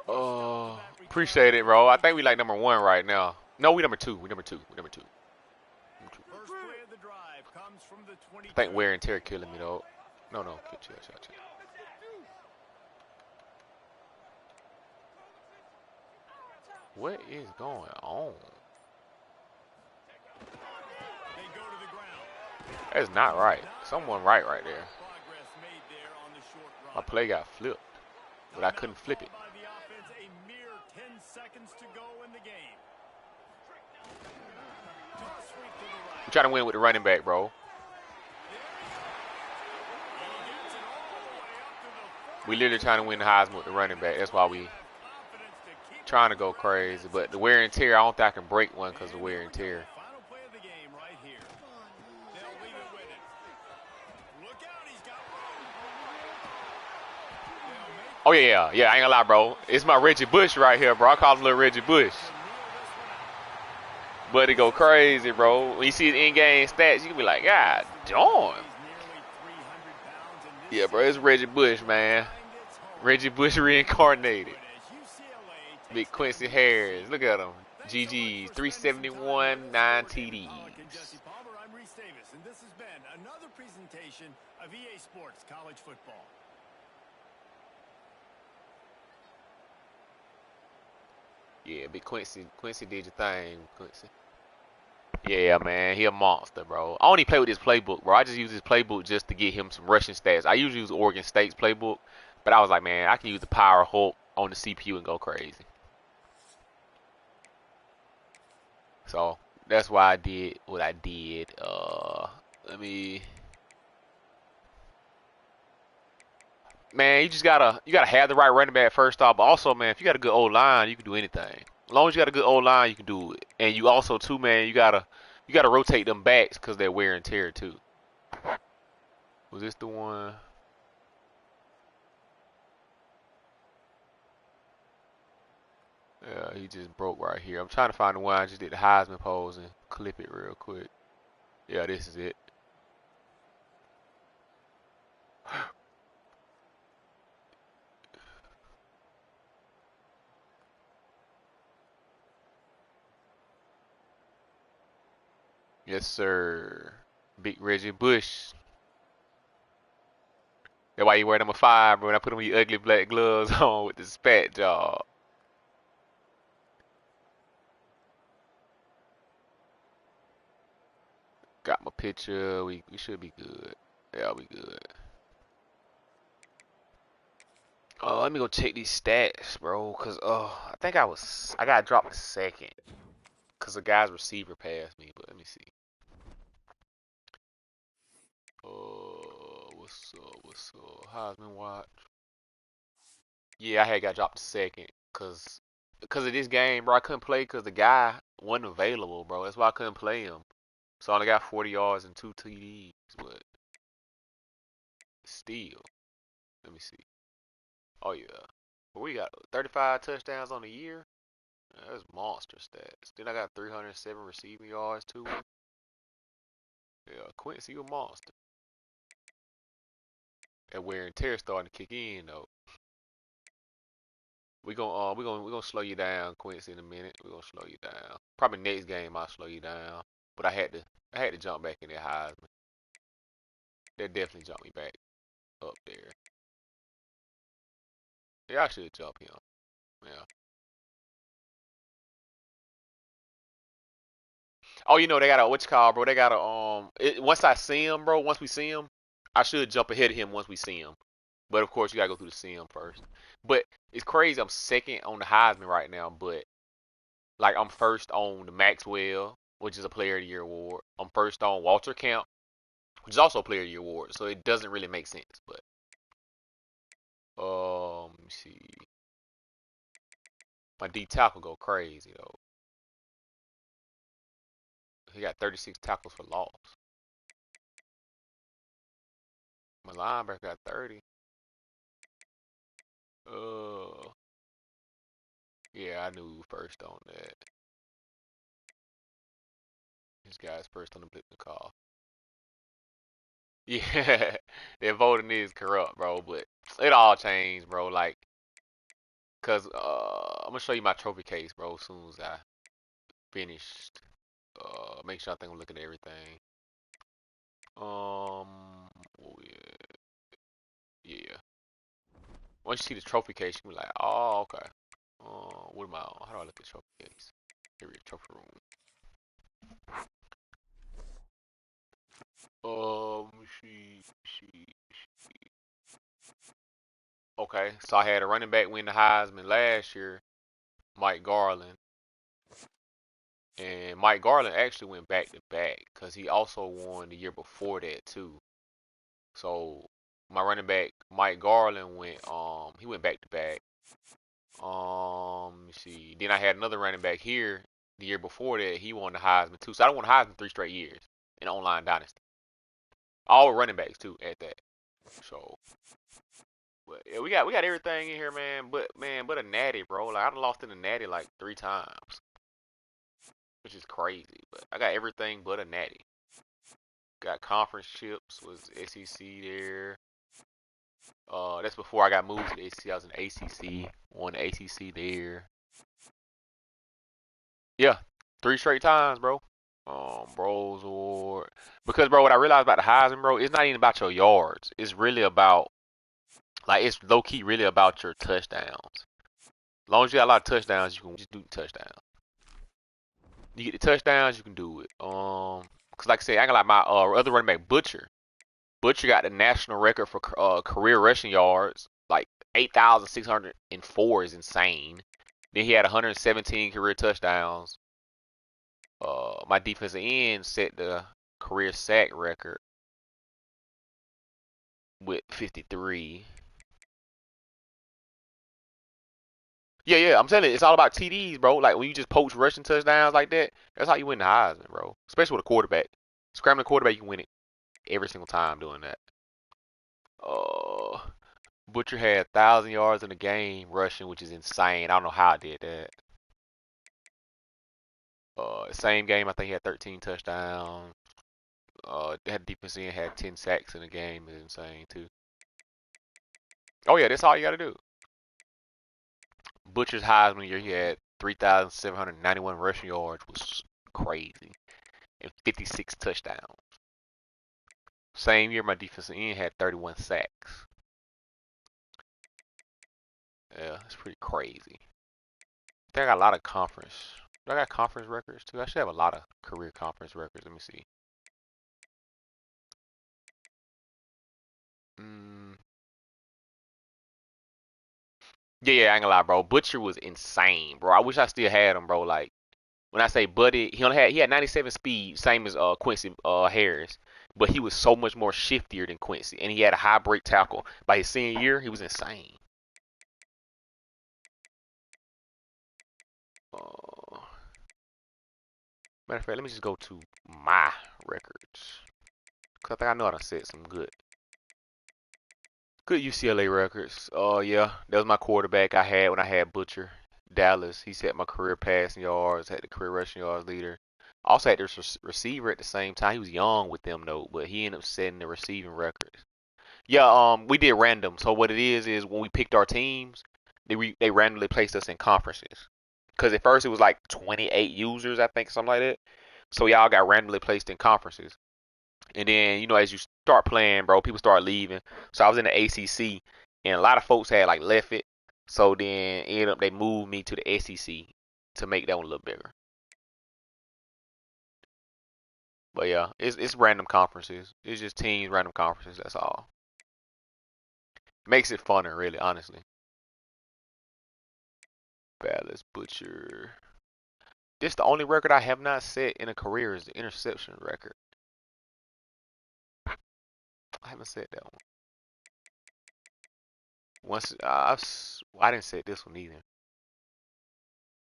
Appreciate it, bro. I think we like number 1 right now. No, we number 2. We number 2. First play of the drive comes from the 20. I think wear and tear killing me, though. No. Chill. What is going on? They go to the ground. That's not right. Someone right there. Progress made there on the short run. My play got flipped, but I couldn't flip it. By the offense, a mere 10 seconds to go in the game. Toss sweep to the right. I'm trying to win with the running back, bro. We literally trying to win the Heisman with the running back. That's why we trying to go crazy. But the wear and tear, I don't think I can break one because of the wear and tear. Final play of the game right here. They'll leave it with it. Look out, he's got one. Oh, yeah. I ain't gonna lie, bro. It's my Reggie Bush right here, bro. I call him little Reggie Bush. But it go crazy, bro. When you see his in-game stats, you can be like, God darn. Yeah, bro, it's Reggie Bush, man. Reggie Bush reincarnated. Big Quincy Harris. Look at him. GG's 371, 9 TDs. Jesse Palmer, I'm Reese Davis, and this has been another presentation of EA Sports College Football. Yeah, Big Quincy. Quincy did your thing, Quincy. Yeah. Yeah, man, he a monster, bro. I only play with his playbook, bro. I just use his playbook just to get him some rushing stats. I usually use Oregon State's playbook, but I was like, man, I can use the Power Hulk on the CPU and go crazy. So that's why I did what I did. Let me. Man, you gotta have the right running back first off, but also, man, if you got a good old line, you can do anything. As long as you got a good old line, you can do it. And you also too, man, you gotta rotate them backs because they're wear and tear too. Was this the one? Yeah, he just broke right here. I'm trying to find the one I just did the Heisman pose and clip it real quick. Yeah, this is it. Yes, sir. Big Reggie Bush. That's why you wear number 5, bro. When I put them with ugly black gloves on with the spat job. Got my picture. We should be good. Yeah, we good. Let me go check these stats, bro. Cause I think I got dropped a second. Cause the guy's receiver passed me. But let me see. What's up? What's up? Heisman watch. Yeah, I had got dropped a second. Cause of this game, bro. I couldn't play cause the guy wasn't available, bro. That's why I couldn't play him. So I only got 40 yards and 2 TDs. But still, let me see. Oh yeah. We got 35 touchdowns on the year. That's monster stats. Then I got 307 receiving yards too. Yeah, Quincy a monster. That wear and tear starting to kick in though. We gonna slow you down, Quincy, in a minute. We gonna slow you down. Probably next game I'll slow you down. But I had to jump back in that Heisman. That definitely jumped me back up there. Yeah, I should jump him. Yeah. Oh, you know they got a what you call, bro? They got a once I see him, bro. Once we see him, I should jump ahead of him once we see him. But of course, you gotta go through the sim first. But it's crazy. I'm second on the Heisman right now, but like I'm first on the Maxwell, which is a Player of the Year award. I'm first on Walter Camp, which is also a Player of the Year award. So it doesn't really make sense. But let me see. My D tackle go crazy though. He got 36 tackles for loss. My linebacker got 30. Uh, yeah, I knew first on that. This guy's first on the blitz call. Yeah, their voting is corrupt, bro. But it all changed, bro. Like, cause I'm gonna show you my trophy case, bro. As soon as I finished, make sure I think I'm looking at everything. Oh yeah, yeah. Once you see the trophy case, you be like, oh okay. What am I on? How do I look at trophy case? Here we go, trophy room. She. Okay, so I had a running back win the Heisman last year, Mike Garland, and Mike Garland actually went back to back because he also won the year before that too. So my running back Mike Garland went back to back. Let me see. Then I had another running back here the year before that. He won the Heisman too. So I don't won the Heisman 3 straight years in online Dynasty. All running backs too at that. So, but yeah, we got everything in here, man. But a natty, bro. Like I done lost in the natty like 3 times, which is crazy. But I got everything but a natty. Got conference chips, was SEC there. That's before I got moved to the ACC. I was in ACC, won the ACC there. Yeah, 3 straight times, bro. Bros Award. Because, bro, what I realized about the Heisman, bro, it's not even about your yards. It's really about, like, it's low key really about your touchdowns. As long as you got a lot of touchdowns, you can just do touchdowns. You get the touchdowns, you can do it. Cause like I said, I got like my other running back Butcher. Butcher got the national record for career rushing yards, like 8,604 is insane. Then he had 117 career touchdowns. My defensive end set the career sack record with 53. Yeah, I'm telling you, it's all about TDs, bro. Like when you just poach rushing touchdowns like that, that's how you win the Heisman, bro. Especially with a quarterback. Scrambling quarterback, you can win it every single time doing that. Uh, Butcher had 1,000 yards in the game rushing, which is insane. I don't know how I did that. Same game, I think he had 13 touchdowns. That defense end had 10 sacks in the game. Is insane too. Oh yeah, that's all you got to do. Butcher's Heisman year, he had 3,791 rushing yards, was crazy, and 56 touchdowns. Same year, my defensive end had 31 sacks. Yeah, it's pretty crazy. I think I got a lot of conference. I got conference records too. I should have a lot of career conference records. Let me see. Mm, yeah, I ain't gonna lie, bro. Butcher was insane, bro. I wish I still had him, bro. Like when I say Buddy, he had 97 speed, same as Quincy Harris, but he was so much more shiftier than Quincy, and he had a high break tackle. By his senior year, he was insane. Uh, Matter of fact, let me just go to my records, cause I think I know how to set some good UCLA records. Oh yeah, that was my quarterback I had when I had Butcher. Dallas. He set my career passing yards, had the career rushing yards leader. Also had this receiver at the same time. He was young with them though, but he ended up setting the receiving records. Yeah, we did random. So what it is when we picked our teams, they randomly placed us in conferences. Cause at first it was like 28 users, I think, something like that. So y'all got randomly placed in conferences. And then, as you start playing, bro, people start leaving. So I was in the ACC, and a lot of folks had like left it. So then, ended up they moved me to the SEC to make that one a little bigger. But yeah, it's random conferences. It's just teams, random conferences. That's all. Makes it funner, really, honestly. Dallas Butcher. This the only record I have not set in a career is the interception record. I haven't set that one. Once I didn't set this one either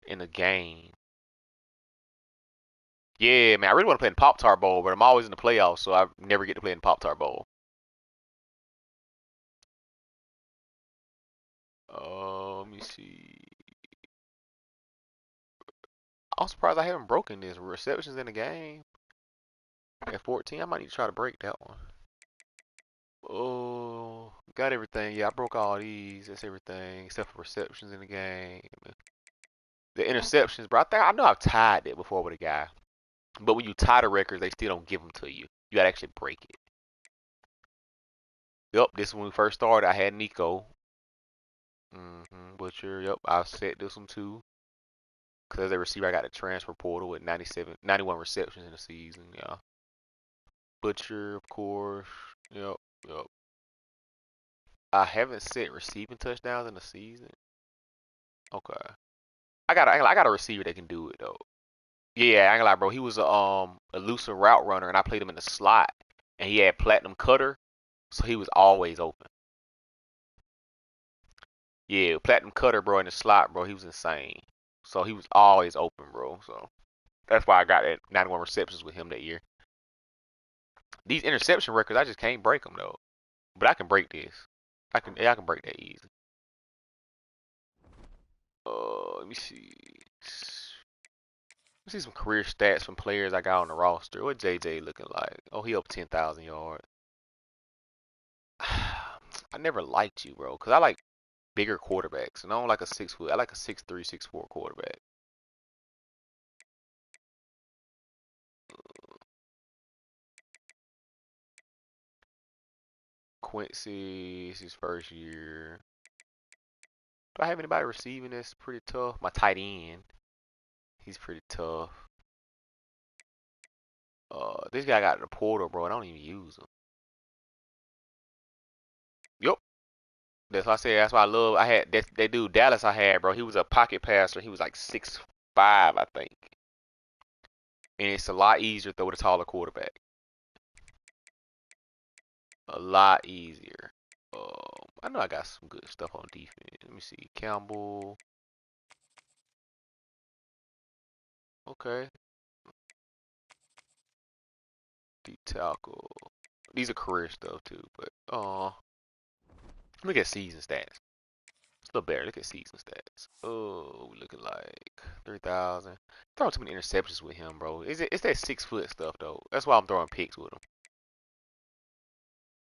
in the game. Yeah, man, I really want to play in Pop Tart Bowl, but I'm always in the playoffs, so I never get to play in Pop Tart Bowl. Let me see. I'm surprised I haven't broken this. Receptions in the game at 14. I might need to try to break that one. Oh, got everything. Yeah, I broke all these. That's everything except for receptions in the game. The interceptions, bro. I know I've tied it before with a guy, but when you tie the records, they still don't give them to you. You gotta actually break it. Yep, this is when we first started. I had Nico. Butcher. Yep, I set this one too. Cause as a receiver, I got the transfer portal with 97, 91 receptions in the season. Yeah. Butcher, of course. Yep, yep. I haven't set receiving touchdowns in the season. Okay. I got a receiver that can do it though. Yeah, I ain't gonna lie, bro. He was a elusive route runner, and I played him in the slot, and he had platinum cutter, so he was always open. Yeah, platinum cutter, bro, in the slot, bro. He was insane. So he was always open, bro. So that's why I got that 91 receptions with him that year. These interception records, I just can't break them though. But I can break this. Yeah, I can break that easy. Let me see. Let's see some career stats from players I got on the roster. What JJ looking like? Oh, he up 10,000 yards. I never liked you, bro, because I like bigger quarterbacks, and I don't like a 6 foot. I like a 6'3", 6'4" quarterback. Quincy, it's his first year. Do I have anybody receiving this? Pretty tough. My tight end, he's pretty tough. This guy got the portal, bro. I don't even use him. Yup. That's why I said. That's why I love. I had that dude Dallas. I had, bro. He was a pocket passer. He was like 6'5", I think. And it's a lot easier to throw with a taller quarterback. A lot easier. I know I got some good stuff on defense. Let me see. Campbell. Okay. D tackle. These are career stuff too, but look at season stats. It's a little better. Look at season stats. Oh, we looking like 3,000. Throwing too many interceptions with him, bro. It's that 6 foot stuff though. That's why I'm throwing picks with him.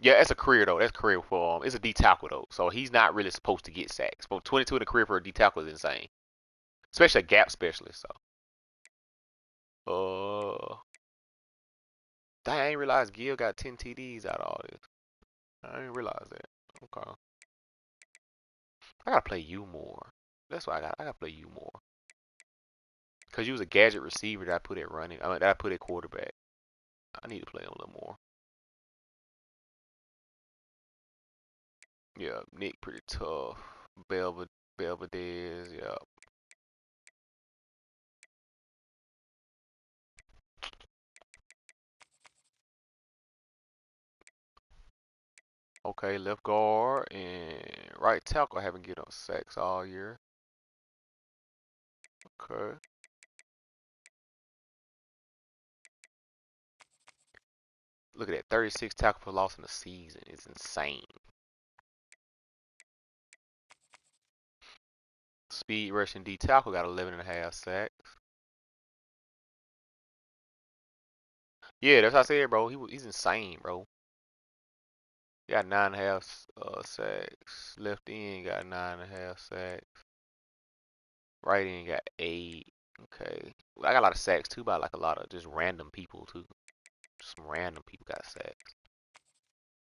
Yeah, that's a career though. That's career for him. It's a D tackle though, so he's not really supposed to get sacks. But 22 in a career for a D tackle is insane, especially a gap specialist. So, dang, I ain't realized Gil got 10 TDs out of all this. I didn't realize that. Okay, I gotta play you more. That's why I gotta play you more. Cause you was a gadget receiver that I put at running. I mean, that I put at quarterback. I need to play him a little more. Yeah, Nick pretty tough. Belvedere, yeah. Okay, left guard and right tackle. I haven't get on sacks all year. Okay. Look at that, 36 tackle for loss in the season. It's insane. Speed rushing D tackle got 11.5 sacks. Yeah, that's what I said, bro. He's insane, bro. He got 9.5 sacks. Left end got 9.5 sacks. Right end got 8. Okay. I got a lot of sacks too, but like a lot of just random people too. Some random people got sacks.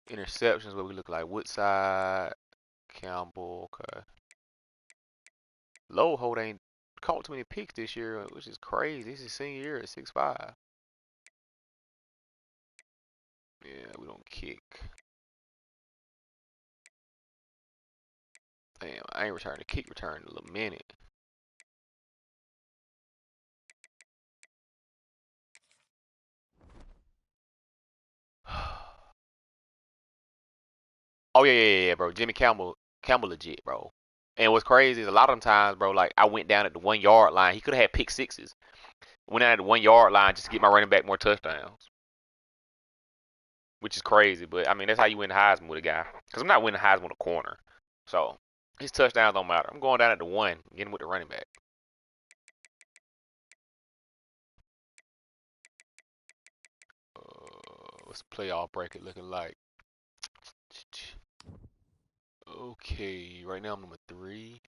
Interceptions, what we look like. Woodside, Campbell, okay. Lowhold ain't caught too many picks this year, which is crazy. This is senior year at 6'5". Yeah, we don't kick. Damn, I ain't returning the kick return in a little minute. Oh yeah, bro. Jimmy Campbell legit, bro. And what's crazy is a lot of them times, bro, like I went down at the 1 yard line. He could have had pick sixes. Went down at the 1 yard line just to get my running back more touchdowns. Which is crazy, but I mean that's how you win the Heisman with a guy. Cause I'm not winning the Heisman with a corner. So his touchdowns don't matter. I'm going down at the 1, getting with the running back. What's the playoff bracket looking like? Okay, right now I'm number 3.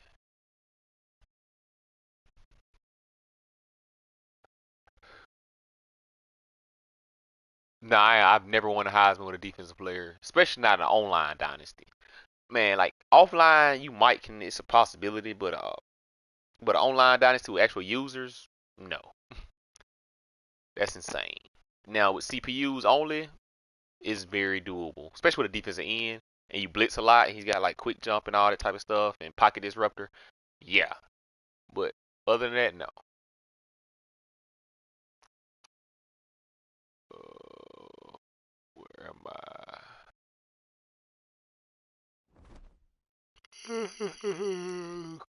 Nah, I've never won a Heisman with a defensive player, especially not an online dynasty. Man, like offline, you might can. It's a possibility, but an online dynasty with actual users, no, that's insane. Now with CPUs only, it's very doable, especially with a defensive end, and you blitz a lot. And he's got like quick jump and all that type of stuff, and pocket disruptor. Yeah, but other than that, no. Where am I?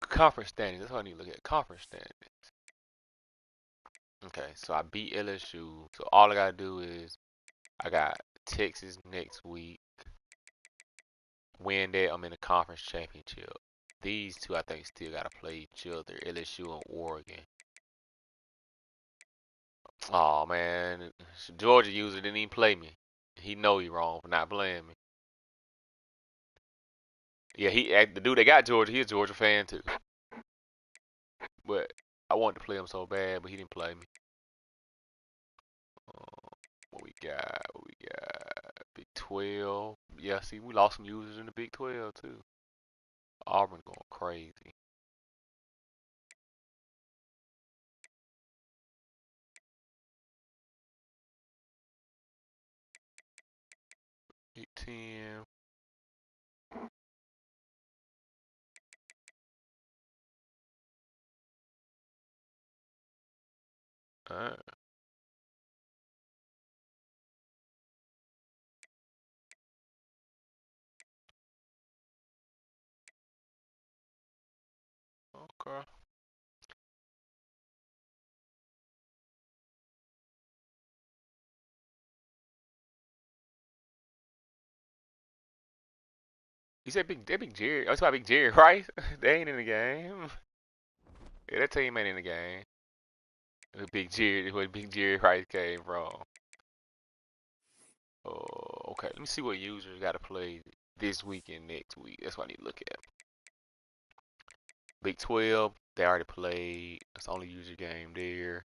Conference standings. That's what I need to look at. Conference standings. Okay, so I beat LSU. So all I gotta do is I got Texas next week. Win that, I'm in the conference championship. These two I think still gotta play each other. LSU and Oregon. Oh man, Georgia user didn't even play me. He know he wrong for not playing me. Yeah, the dude that got Georgia, he a Georgia fan too. But I wanted to play him so bad, but he didn't play me. What we got? What we got? Big 12. Yeah, see, we lost some users in the Big 12 too. Auburn going crazy. 10. Alright. Okay. You said Big Jerry. Oh, it's about Big Jerry, right? They ain't in the game. Yeah, that team ain't in the game. Where Big Jerry Rice came from. Okay. Let me see what users got to play this week and next week. That's what I need to look at. Big 12, they already played. That's the only user game there.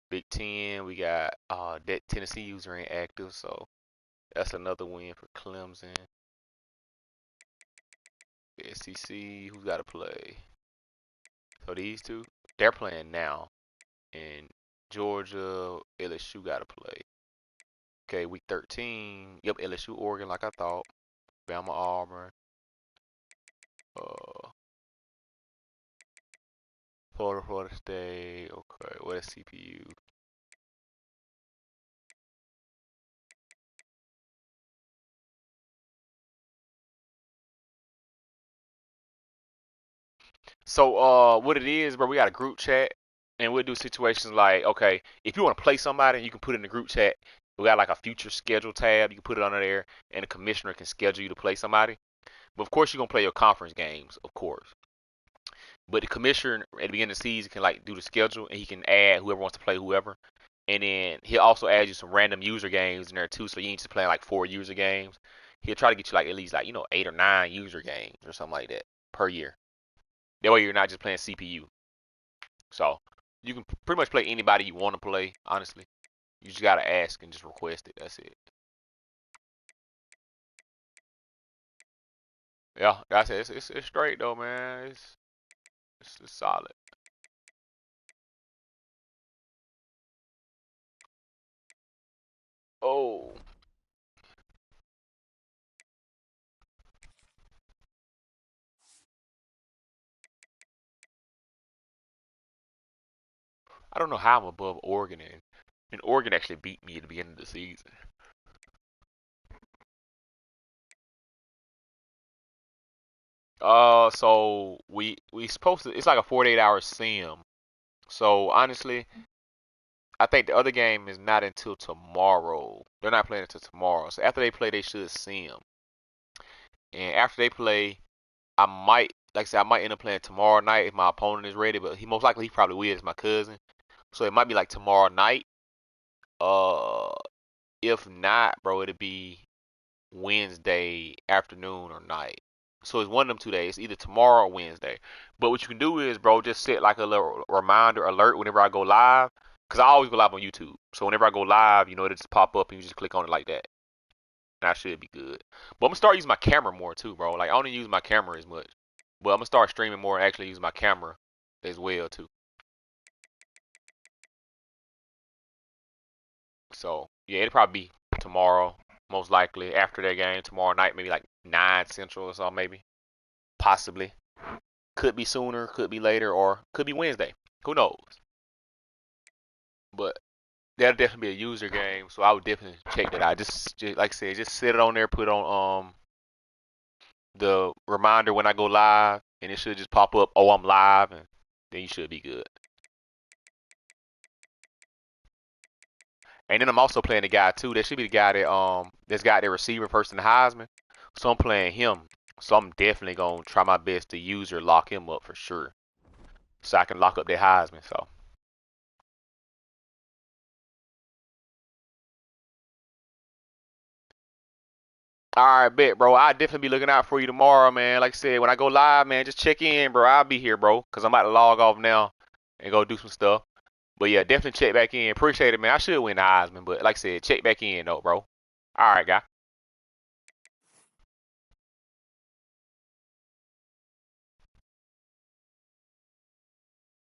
Big 10, we got that Tennessee user ain't active, so that's another win for Clemson. The SEC, who's got to play? So these two, they're playing now. And Georgia, LSU got to play. Okay, week 13. Yep, LSU, Oregon, like I thought. Bama, Auburn. Uh, Florida State. Okay, what is CPU? So, what it is, bro, we got a group chat, and we'll do situations like, okay, if you want to play somebody, you can put it in the group chat. We got like a future schedule tab. You can put it under there, and the commissioner can schedule you to play somebody. But of course, you're gonna play your conference games, of course. But the commissioner at the beginning of the season can like do the schedule, and he can add whoever wants to play whoever. And then he'll also add you some random user games in there too, so you ain't just playing like 4 user games. He'll try to get you like at least like 8 or 9 user games or something like that per year. That way you're not just playing CPU. So you can pretty much play anybody you want to play. Honestly, you just gotta ask and just request it. That's it. Yeah, that's it. It's straight though, man. It's solid. Oh, I don't know how I'm above Oregon, and Oregon actually beat me at the beginning of the season. So we supposed to. It's like a 48-hour sim. So honestly, I think the other game is not until tomorrow. They're not playing until tomorrow. So after they play, they should sim. And after they play, I might, like I said, I might end up playing tomorrow night if my opponent is ready. But he probably will. It's my cousin, so it might be like tomorrow night. Uh, if not, bro, it'll be Wednesday afternoon or night. So it's one of them 2 days, either tomorrow or Wednesday. But what you can do is, bro, just set like a little reminder alert whenever I go live. Cause I always go live on YouTube. So whenever I go live, it'll just pop up and you just click on it like that. And I should be good. But I'm gonna start using my camera more too, bro. Like I don't use my camera as much. But I'm gonna start streaming more and actually use my camera as well too. So yeah, it'll probably be tomorrow, most likely after that game tomorrow night, maybe like 9 Central or something, maybe, possibly. Could be sooner, could be later, or could be Wednesday. Who knows? But that'll definitely be a user game, so I would definitely check that out. Just like I said, just set it on there, put on the reminder when I go live, and it should just pop up. Oh, I'm live, and then you should be good. And then I'm also playing the guy too. That should be the guy that's got the receiver first in the Heisman. So I'm playing him. So I'm definitely gonna try my best to user lock him up for sure, so I can lock up that Heisman. So. All right, bet, bro. I'll definitely be looking out for you tomorrow, man. Like I said, when I go live, man, just check in, bro. I'll be here, bro, because I'm about to log off now and go do some stuff. But yeah, definitely check back in. Appreciate it, man. I should win the Heisman, but like I said, check back in, though, bro. All right, guy.